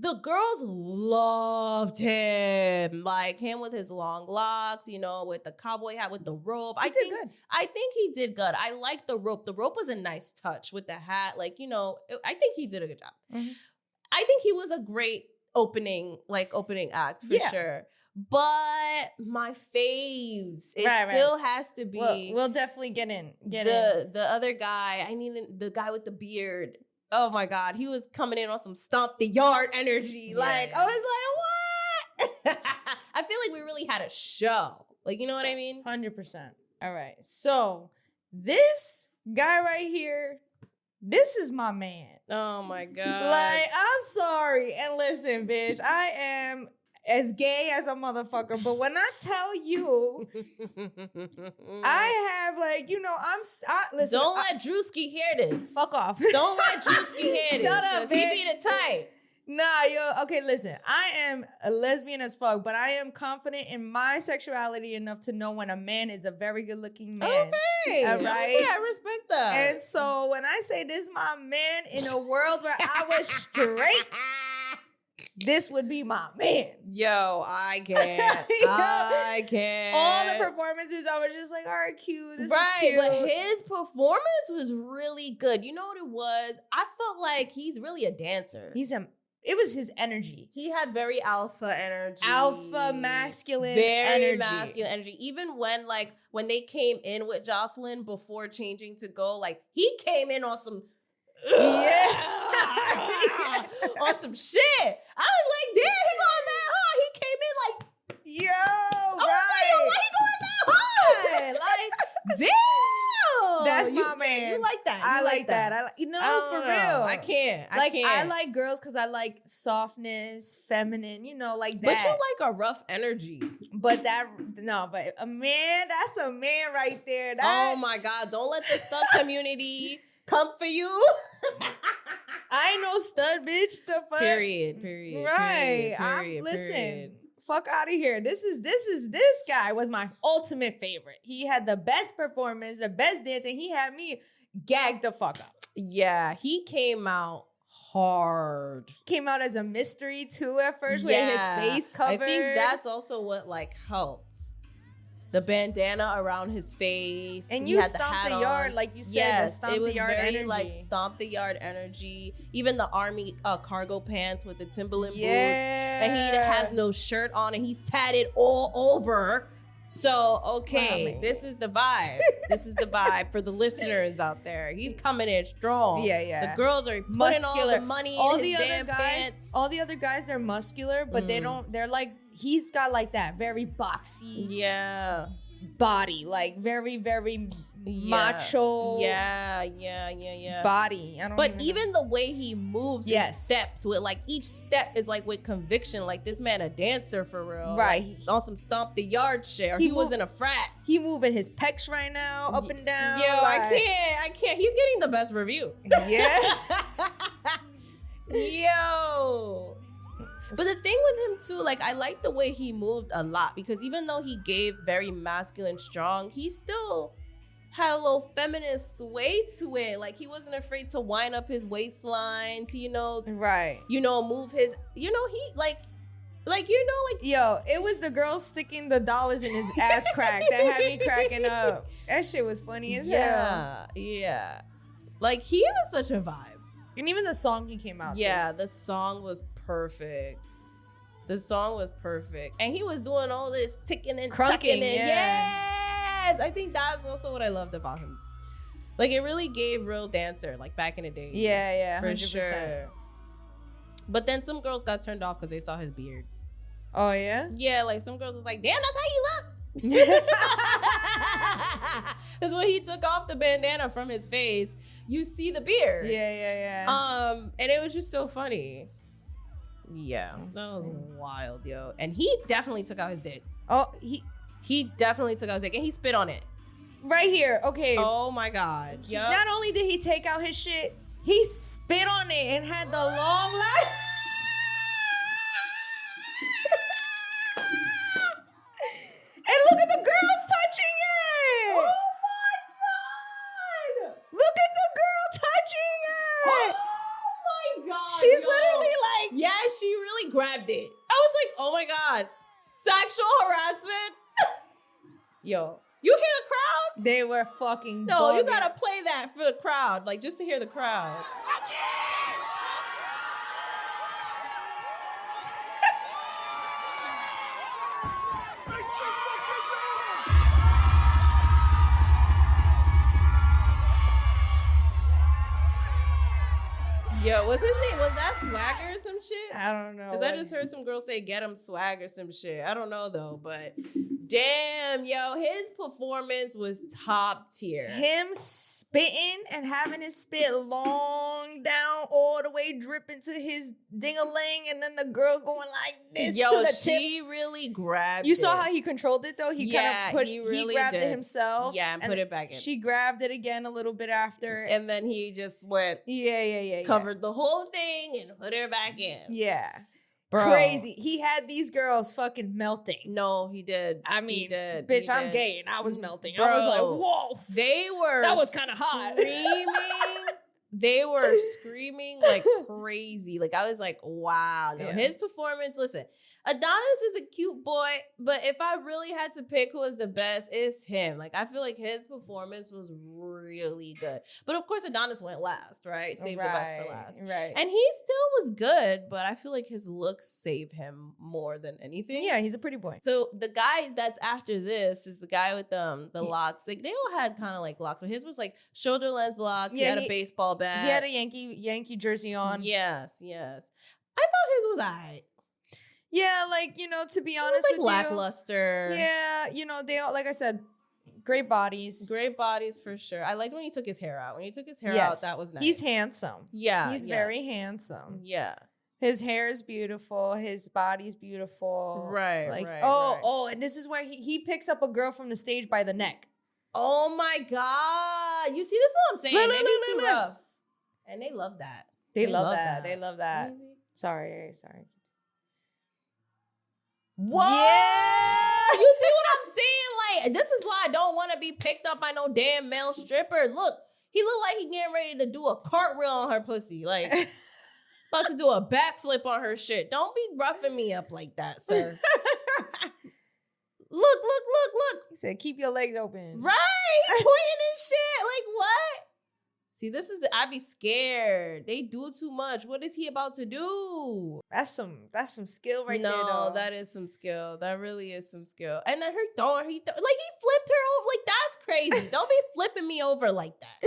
the girls loved him. Like, him with his long locks, with the cowboy hat, with the rope. He did good. I think he did good. I liked the rope. The rope was a nice touch with the hat. Like, I think he did a good job. Mhm. I think he was a great opening act for sure. But my faves, it Right. still has to be We'll definitely get in. the other guy. I need the guy with the beard. Oh my God, he was coming in on some stomp the yard energy. Like, I was like, what? I feel like we really had a show. Like, you know what I mean? 100%. All right. So this guy right here, this is my man. Oh my God. Like, I'm sorry. And listen, bitch, I am as gay as a motherfucker. But when I tell you, I have listen. Don't let Drewski hear this. Fuck off. Don't let Drewski hear this. Shut up, 'cause he bitch. beat it tight. Nah, okay, listen. I am a lesbian as fuck, but I am confident in my sexuality enough to know when a man is a very good looking man. Okay. All right. Okay, I respect that. And so when I say this is my man in a world where I was straight, this would be my man. Yo, I can't. I can't. All the performances, I was just like, all right, cute. This is Right, cute. but his performance was really good. You know what it was? I felt like he's really a dancer. It was his energy. He had very alpha energy. Alpha masculine very energy. masculine energy. Even when they came in with Jocelyn before changing to go, like, he came in on some on some shit. I was like, damn, he going that hard. He came in like, Yo, I was like, yo, why he going that hard? Like, damn. That's You my my man. You like that. I You like that. I for real. I can't. I like girls because I like softness, feminine, like that. But you like a rough energy. But a man, that's a man right there. Oh my God. Don't let the stud community come for you. I ain't no stud, bitch. The fuck? Period. Right. Listen. Fuck out of here. This guy was my ultimate favorite. He had the best performance, the best dance, and he had me gagged the fuck up. Yeah, he came out hard. Came out as a mystery too at first with his face covered. I think that's also what helped. The bandana around his face. And he you had stomped the hat yard, on. like you said. Yes, stomp it was the yard very energy. stomp the yard energy. Even the army cargo pants with the Timberland boots. Yeah. And he has no shirt on and he's tatted all over. So, okay, this is the vibe. This is the vibe for the listeners out there. He's coming in strong. Yeah. The girls are putting muscular. all the money in his damn pants. All the other guys, they're muscular, but they're like, he's got like that very boxy body, like very, very macho body. But even the way he moves and steps with each step is with conviction. Like this man a dancer for real. Right. He's on some stomp the yard shit or he was in a frat. He moving his pecs right now, up and down. Yo, I can't. He's getting the best review. Yeah. Yo. But the thing with him too, I like the way he moved a lot because even though he gave very masculine strong, he still had a little feminine sway to it. Like he wasn't afraid to wind up his waistline to, move his, he yo, it was the girl sticking the dollars in his ass crack that had me cracking up. That shit was funny as hell. Yeah. Like he was such a vibe. And even the song he came out to. The song was perfect. And he was doing all this ticking and tucking in. Yes! I think that's also what I loved about him. It really gave real dancer, back in the day. Yeah, for 100%. sure. But then some girls got turned off because they saw his beard. Oh, yeah? Yeah, some girls was like, damn, that's how you look. Because when he took off the bandana from his face, you see the beard. Yeah. And it was just so funny. Yeah, that was wild, yo. And he definitely took out his dick. Oh, he definitely took out his dick, and he spit on it. Right here, okay. Oh my God. Yep. Not only did he take out his shit, he spit on it and had the long line. And look at the girls touching it. Oh my God. Look at the girl touching it. Oh my God. She's literally like. Yeah, she really grabbed it. I was like, oh my God. Sexual harassment. Yo, you hear the crowd? They were fucking No, you bugging. gotta play that for the crowd, just to hear the crowd. Yo, what's his name? Was that Swagger or some shit? I don't know. Because I just heard some girl say get him swag or some shit. I don't know though, but damn, yo, his performance was top tier. Him spitting and having his spit long down all the way dripping to his ding-a-ling, and then the girl going like this Yo, to the she tip. really grabbed You it. saw how he controlled it though? He kind of pushed, he really grabbed did. it himself. Yeah, and put it back in. She grabbed it again a little bit after. And then he just went, Yeah. covered the whole thing and put her back in. Yeah. Bro. Crazy. He had these girls fucking melting. No, he did. I mean, he did. bitch, He I'm did. gay and I was melting. Bro, I was like, whoa. They were That was kind of hot. Screaming. They were screaming like crazy. I was like, wow. No, Yeah. his performance, listen, Adonis is a cute boy, but if I really had to pick who was the best, it's him. I feel like his performance was really good. But of course, Adonis went last, right? Saved the best for last. Right. And he still was good, but I feel like his looks save him more than anything. Yeah, he's a pretty boy. So the guy that's after this is the guy with the locks. They all had kind of locks, but his was shoulder length locks. Yeah, he had a baseball bat. He had a Yankee jersey on. Yes. I thought his was alright. Yeah, to be It honest was with lackluster. you. Yeah, they all, like I said, Great bodies. Great bodies for sure. I liked when he took his hair out. When he took his hair out, that was nice. He's handsome. Yeah. He's very handsome. Yeah. His hair is beautiful. His body's beautiful. Right. And this is where he picks up a girl from the stage by the neck. Oh my God. You see, this is what I'm saying. They be too rough. And they love that. They love that. They love that. Sorry. What? Yeah. You see what I'm saying? Like, this is why I don't want to be picked up by no damn male stripper. Look, he look like he getting ready to do a cartwheel on her pussy. Like, about to do a backflip on her shit. Don't be roughing me up like that, sir. Look. He said, keep your legs open. Right. He pointing and shit. Like, what? See, this is I be scared. They do too much. What is he about to do? That's some skill right there. No, that is some skill. That really is some skill. And then he flipped her over. Like, that's crazy. Don't be flipping me over like that.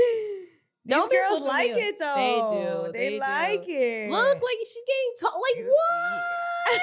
These girls like it though. They do. They like it. Look, like she's getting tall. Like, what?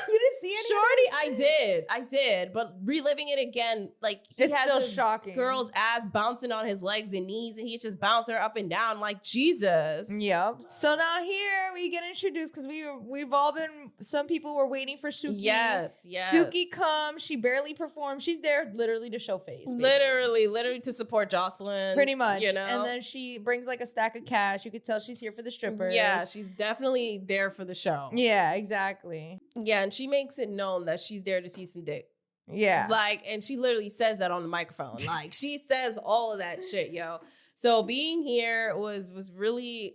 You didn't see anything? Shorty, I did. But reliving it again, like, he it's has still this shocking. Girl's ass bouncing on his legs and knees, and he's just bouncing her up and down like Jesus. Yep. So now here we get introduced because we've all been. Some people were waiting for Suki. Yes. Suki comes. She barely performs. She's there literally to show face. Basically. Literally to support Jocelyn. Pretty much. You know? And then she brings like a stack of cash. You could tell she's here for the strippers. Yeah, she's definitely there for the show. Yeah, exactly. Yeah, and she makes it known that she's there to see some dick. Yeah. Like, and she literally says that on the microphone. Like, she says all of that shit, yo. So being here was really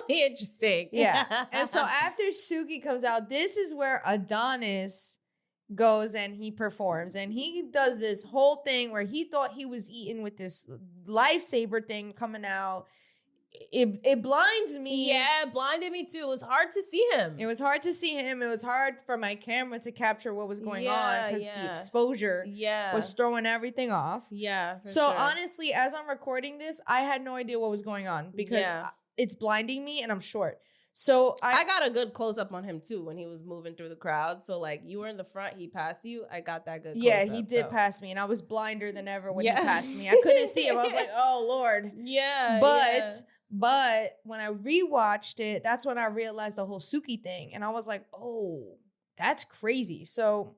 interesting. Yeah. And so after Suki comes out, this is where Adonis goes and he performs. And he does this whole thing where he thought he was eating with this lifesaver thing coming out. It blinds me. Yeah, it blinded me too. It was hard to see him. It was hard to see him. It was hard for my camera to capture what was going on because the exposure was throwing everything off. Yeah. So honestly, as I'm recording this, I had no idea what was going on because it's blinding me and I'm short. So I got a good close up on him too when he was moving through the crowd. So like you were in the front, he passed you. I got that good. Yeah, he did pass me, and I was blinder than ever when he passed me. I couldn't see him. I was like, oh Lord. Yeah. But when I rewatched it, that's when I realized the whole Suki thing, and I was like, oh, that's crazy. So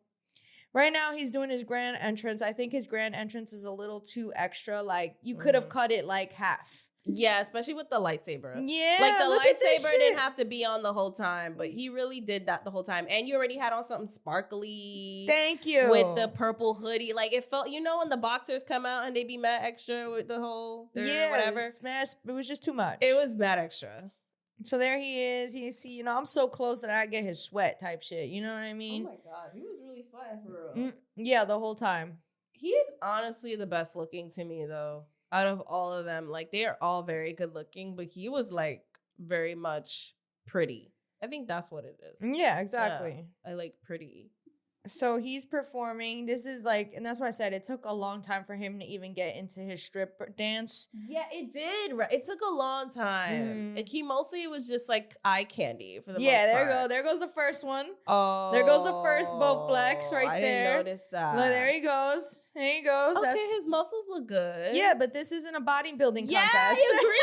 right now he's doing his grand entrance. I think his grand entrance is a little too extra. Like you could have cut it like half. Yeah, especially with the lightsaber. Yeah, like the lightsaber didn't have to be on the whole time, but he really did that the whole time. And you already had on something sparkly. Thank you. With the purple hoodie, like it felt, when the boxers come out and they be mad extra with the whole whatever. It was just too much. It was mad extra. So there he is. You see, I'm so close that I get his sweat type shit. You know what I mean? Oh my God, he was really sweating for real. Yeah, the whole time. He is honestly the best looking to me though. Out of all of them, like they are all very good looking, but he was like very much pretty. I think that's what it is. Yeah, exactly. I like pretty. So he's performing. This is like, and that's why I said it took a long time for him to even get into his strip dance. Yeah, it did. It took a long time. Like he mostly was just like eye candy for the most part. Yeah, there you go. There goes the first one. Oh, there goes the first boat flex right there. I didn't notice that. Look, there he goes. There he goes. Okay, his muscles look good. Yeah, but this isn't a bodybuilding contest. Yeah, I agree.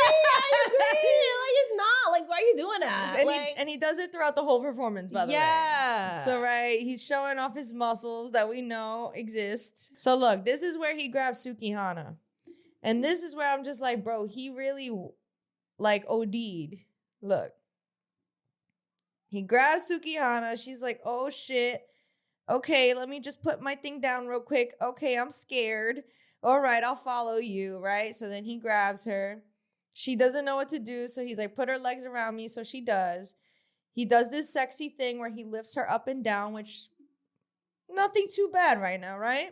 Like it's not. Like, why are you doing that? And he does it throughout the whole performance, by the way. Yeah. So, right, he's showing off his muscles that we know exist. So, look, this is where he grabs Sukihana. And this is where I'm just like, bro, he really, like, OD'd. Look. He grabs Sukihana. She's like, oh, shit. Okay, let me just put my thing down real quick. Okay, I'm scared. All right, I'll follow you, right? So then he grabs her. She doesn't know what to do, so he's like, put her legs around me, so she does. He does this sexy thing where he lifts her up and down, which nothing too bad right now, right?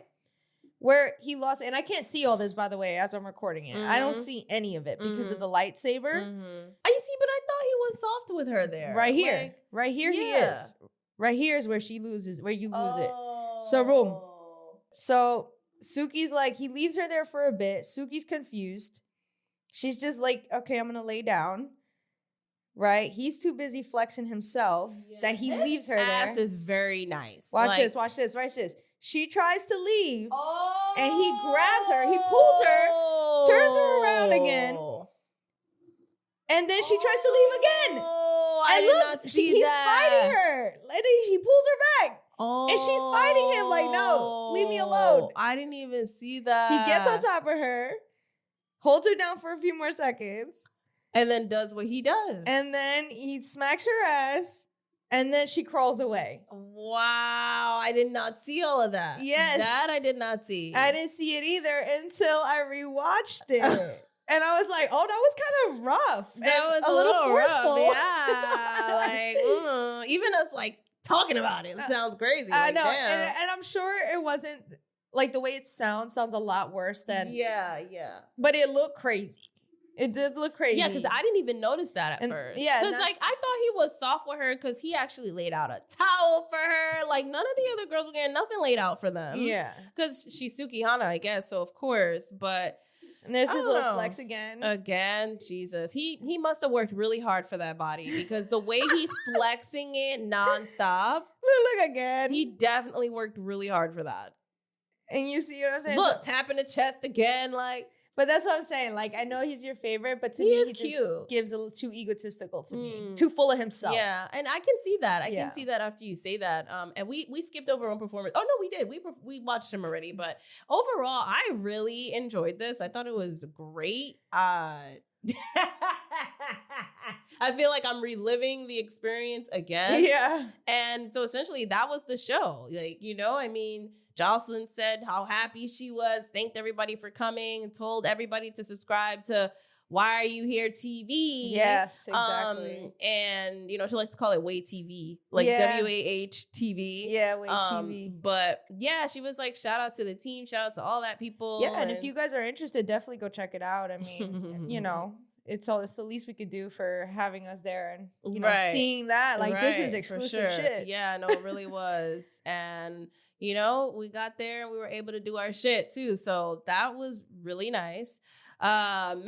Where he lost, and I can't see all this, by the way, as I'm recording it. I don't see any of it because of the lightsaber. I see, but I thought he was soft with her there. Right here. Right here he is. Right here is where she loses, where you lose it. So, boom. So, Suki's like, he leaves her there for a bit. Suki's confused. She's just like, okay, I'm going to lay down. Right? He's too busy flexing himself that he leaves her there. His ass is very nice. Watch this. She tries to leave. Oh. And he grabs her, he pulls her, turns her around again, and then she tries to leave again. Oh, I And did look, not see he's that. fighting her. Like, he pulls her back. Oh, And she's fighting him like, no, leave me alone. I didn't even see that. He gets on top of her, holds her down for a few more seconds, and then does what he does. and then he smacks her ass, and then she crawls away. Wow, I did not see all of that. Yes. That I did not see. I didn't see it either until I rewatched it. And I was like, oh, that was kind of rough. That and was a little forceful. rough. Yeah. Like, even us like talking about it sounds crazy. I Like, know. damn. And I'm sure it wasn't like the way it sounds a lot worse than. Yeah. But it looked crazy. It does look crazy. Yeah, because I didn't even notice that at first. Yeah. Because like I thought he was soft with her because he actually laid out a towel for her. Like none of the other girls were getting nothing laid out for them. Yeah. Because she's Sukihana, I guess. So of course, but And there's I his don't little know. flex again. Again, Jesus. He must have worked really hard for that body because the way he's flexing it nonstop, Look again. he definitely worked really hard for that. And you see what I'm saying? Look, So- tapping the chest again, like but that's what I'm saying. Like, I know he's your favorite, but to He me, is he just cute. gives a little too egotistical to me. Mm. Too full of himself. yeah, and I can see that. I Yeah. can see that after you say that. And we skipped over one performance. Oh no, we did. We watched him already, but overall, I really enjoyed this. I thought it was great. I feel like I'm reliving the experience again. Yeah. And so essentially that was the show. Like, I mean, Jocelyn said how happy she was, thanked everybody for coming, told everybody to subscribe to Why Are You Here TV. Yes, exactly. And, she likes to call it WAYH TV, like Yeah. WAH TV. Yeah, wait, TV. But yeah, she was like, shout out to the team, shout out to all that people. Yeah, and if you guys are interested, definitely go check it out. I mean, it's the least we could do for having us there and Right. seeing that. Like, this is Right, for exclusive sure. shit. Yeah, no, it really was. And we got there and we were able to do our shit too. So that was really nice. Man,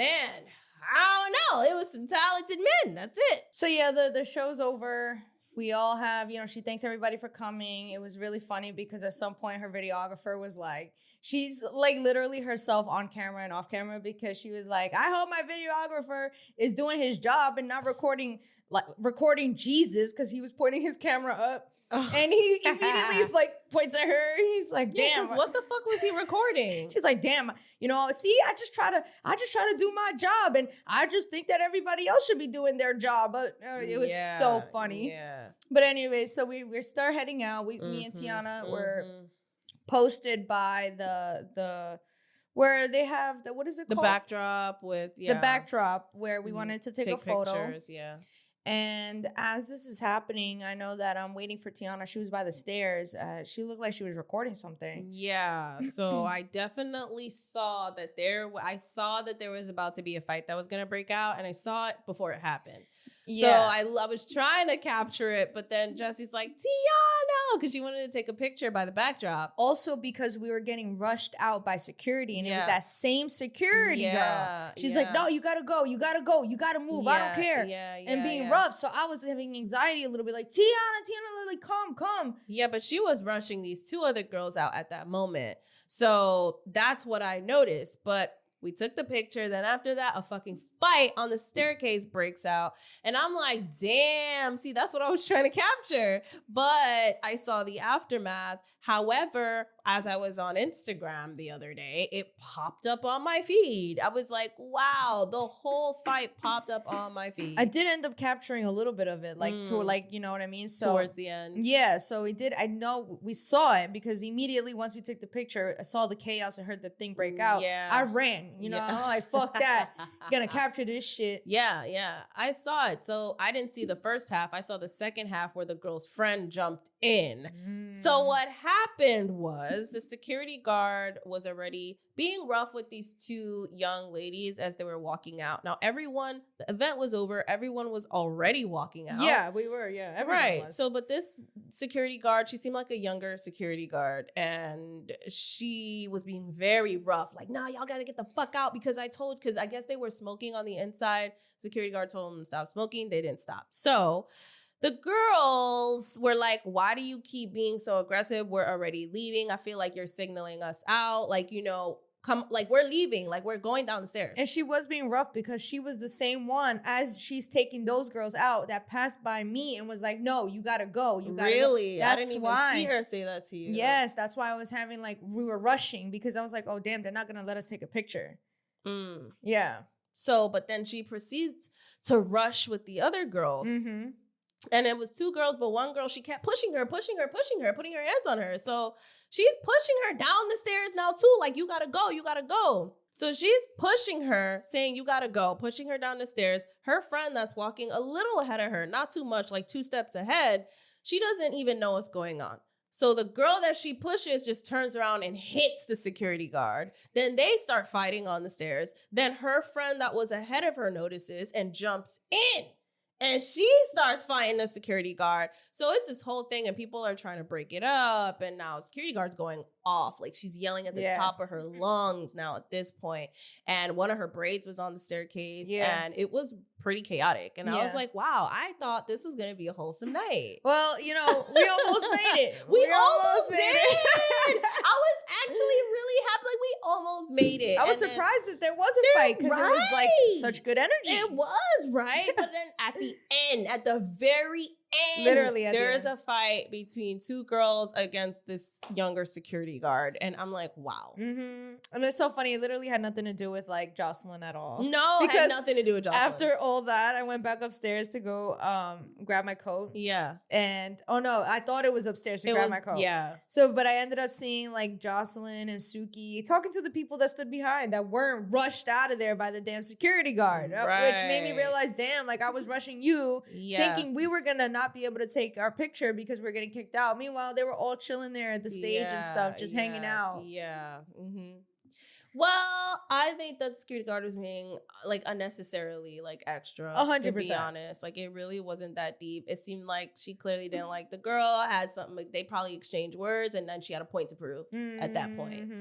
I don't know. It was some talented men. That's it. So yeah, the show's over. We all have, she thanks everybody for coming. It was really funny because at some point her videographer was like, she's like literally herself on camera and off camera because she was like, I hope my videographer is doing his job and not recording Jesus because he was pointing his camera up. And he immediately points at her. And he's like, "Damn, because what the fuck was he recording?" She's like, "Damn, see, I just try to do my job, and I just think that everybody else should be doing their job." But it was so funny. Yeah. But anyway, so we start heading out. Me and Tiana were posted by the where they have what is it the called? backdrop with The backdrop where we wanted to take a photo. Pictures, yeah. And as this is happening, I know that I'm waiting for Tiana. She was by the stairs. She looked like she was recording something. Yeah. So I definitely saw that there was about to be a fight that was going to break out, and I saw it before it happened. Yeah. So I was trying to capture it, but then Jesse's like, Tiana, because she wanted to take a picture by the backdrop. Also because we were getting rushed out by security, and it was Yeah. that same security girl. Yeah, She's yeah. like, no, you gotta go, you gotta move, I don't care. And being yeah. rough. So I was having anxiety a little bit, like, Tiana, Lily, come. Yeah, but she was rushing these two other girls out at that moment. So that's what I noticed. But we took the picture. Then after that, a fucking fight on the staircase breaks out. And I'm like, damn, see, that's what I was trying to capture. But I saw the aftermath. However, as I was on Instagram the other day, it popped up on my feed. I was like, wow, the whole fight popped up on my feed. I did end up capturing a little bit of it, you know what I mean? So towards the end. yeah, so we did. I know we saw it because immediately once we took the picture, I saw the chaos. I heard the thing break out. Yeah. I ran. I'm like, fuck that. Gonna capture this shit. Yeah. I saw it. So I didn't see the first half. I saw the second half where the girl's friend jumped in. So what happened was the security guard was already being rough with these two young ladies as they were walking out. Now, the event was over. Everyone was already walking out. Yeah, we were. Yeah, everyone Right. was. So, but this security guard, she seemed like a younger security guard, and she was being very rough. Like, nah, y'all gotta get the fuck out because I guess they were smoking on the inside. Security guard told them to stop smoking. They didn't stop. So the girls were like, why do you keep being so aggressive? We're already leaving. I feel like you're signaling us out. Like, you know, come, like, we're leaving. Like, we're going down the stairs. And she was being rough because she was the same one as she's taking those girls out that passed by me and was like, no, you gotta go. You gotta really? Go. I didn't even see her say that to you. Yes, that's why I was having like, we were rushing because I was like, oh, damn, they're not gonna let us take a picture. Yeah. So, but then she proceeds to rush with the other girls. Mm-hmm. And it was 2 girls, but one girl, she kept pushing her, putting her hands on her. So she's pushing her down the stairs now too. Like, you gotta go, you gotta go. So she's pushing her, saying, you gotta go, pushing her down the stairs. Her friend that's walking a little ahead of her, not too much, like 2 steps ahead, she doesn't even know what's going on. So the girl that she pushes just turns around and hits the security guard. Then they start fighting on the stairs. Then her friend that was ahead of her notices and jumps in. And she starts fighting the security guard. So it's this whole thing, and people are trying to break it up. And now security guard's going off. Like, she's yelling at the top of her lungs now at this point. And one of her braids was on the staircase. Yeah. And it was pretty chaotic. And I was like, wow, I thought this was going to be a wholesome night. Well, you know, we almost made it. we almost did. I was actually really happy. Like, we almost made it. I was surprised that there was a fight because it was like such good energy. It was, right? But then at the end, at the very end, literally there's a fight between 2 girls against this younger security guard. And I'm like, wow. Mm-hmm. And it's so funny. It literally had nothing to do with like Jocelyn at all. No, it had nothing to do with Jocelyn. After all that, I went back upstairs to go grab my coat. Yeah. And oh no, I thought it was upstairs to grab my coat. Yeah. So, but I ended up seeing like Jocelyn and Suki talking to the people that stood behind that weren't rushed out of there by the damn security guard. Right. Which made me realize, damn, like I was rushing you, thinking we were gonna not be able to take our picture because we're getting kicked out. Meanwhile, they were all chilling there at the stage and stuff, just hanging out. Yeah. Mm-hmm. Well, I think that the security guard was being like unnecessarily like extra. 100%. To be honest, like it really wasn't that deep. It seemed like she clearly didn't like the girl. Had something. Like, they probably exchanged words, and then she had a point to prove at that point.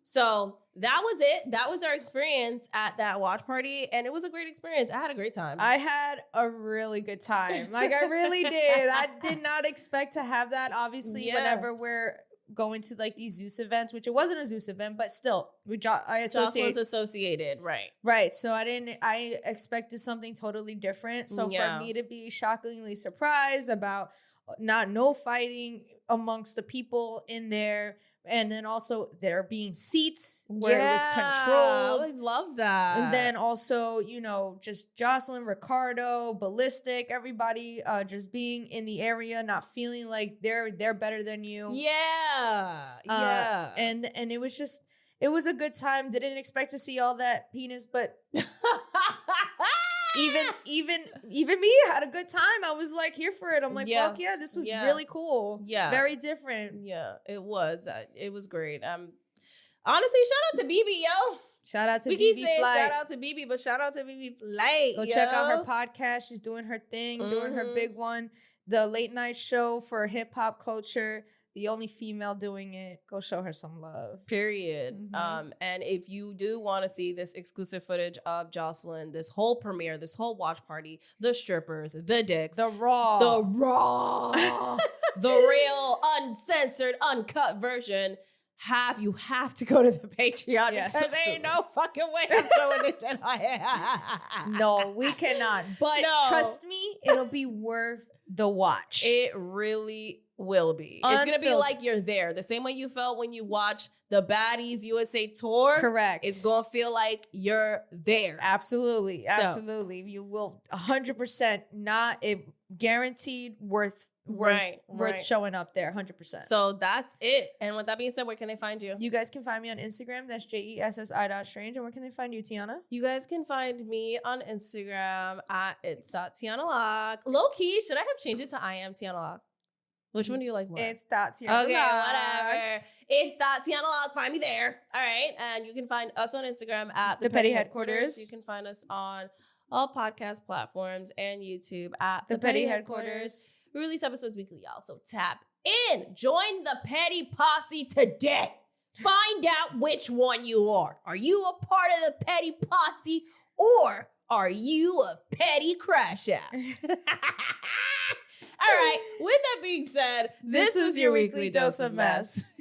So that was it. That was our experience at that watch party, and it was a great experience. I had a great time. I had a really good time. Like, I really did. I did not expect to have that. Obviously, whenever we're going to like these Zeus events, which it wasn't a Zeus event, but still, I Jocelyn's associated, right? Right. So I expected something totally different. So for me to be shockingly surprised about no fighting amongst the people in there. And then also there being seats where it was controlled. I love that. And then also, you know, just Jocelyn, Ricardo, Ballistic, everybody just being in the area, not feeling like they're better than you. Yeah. And it was a good time. Didn't expect to see all that penis, but even me had a good time. I was like here for it. I'm like, fuck yeah, this was really cool. Yeah, very different. Yeah, it was. It was great. Honestly, shout out to BB, yo. Shout out to BB. We keep saying Flight. shout out to BB, but shout out to BB Flight. Go check out her podcast. She's doing her thing, doing her big one. The late night show for hip hop culture. The only female doing it. Go show her some love. Period. And if you do want to see this exclusive footage of Jocelyn, this whole premiere, this whole watch party, the strippers, the dicks, the raw, the real, uncensored, uncut version, you have to go to the Patreon because ain't no fucking way I'm showing this shit on here. No, we cannot. But trust me, it'll be worth the watch. It really will be. It's gonna be like you're there. The same way you felt when you watched the Baddies USA tour. Correct. It's gonna feel like you're there. Absolutely. Absolutely. You will 100% not guaranteed worth showing up there 100%. So that's it. And with that being said, where can they find you? You guys can find me on Instagram. That's JESSI.strange. And where can they find you, Tiana? You guys can find me on Instagram at it's.TianaLock. Low key, should I have changed it to I am Tiana Lock? Which one do you like more? It's .TianaLock. Okay, whatever. It's .TianaLock. Find me there. All right. And you can find us on Instagram at The Petty Headquarters. You can find us on all podcast platforms and YouTube at The Petty Headquarters. We release episodes weekly, y'all. So tap in. Join the Petty Posse today. Find out which one you are. Are you a part of the Petty Posse or are you a petty crash out? right. With that being said, this was your weekly dose of mess.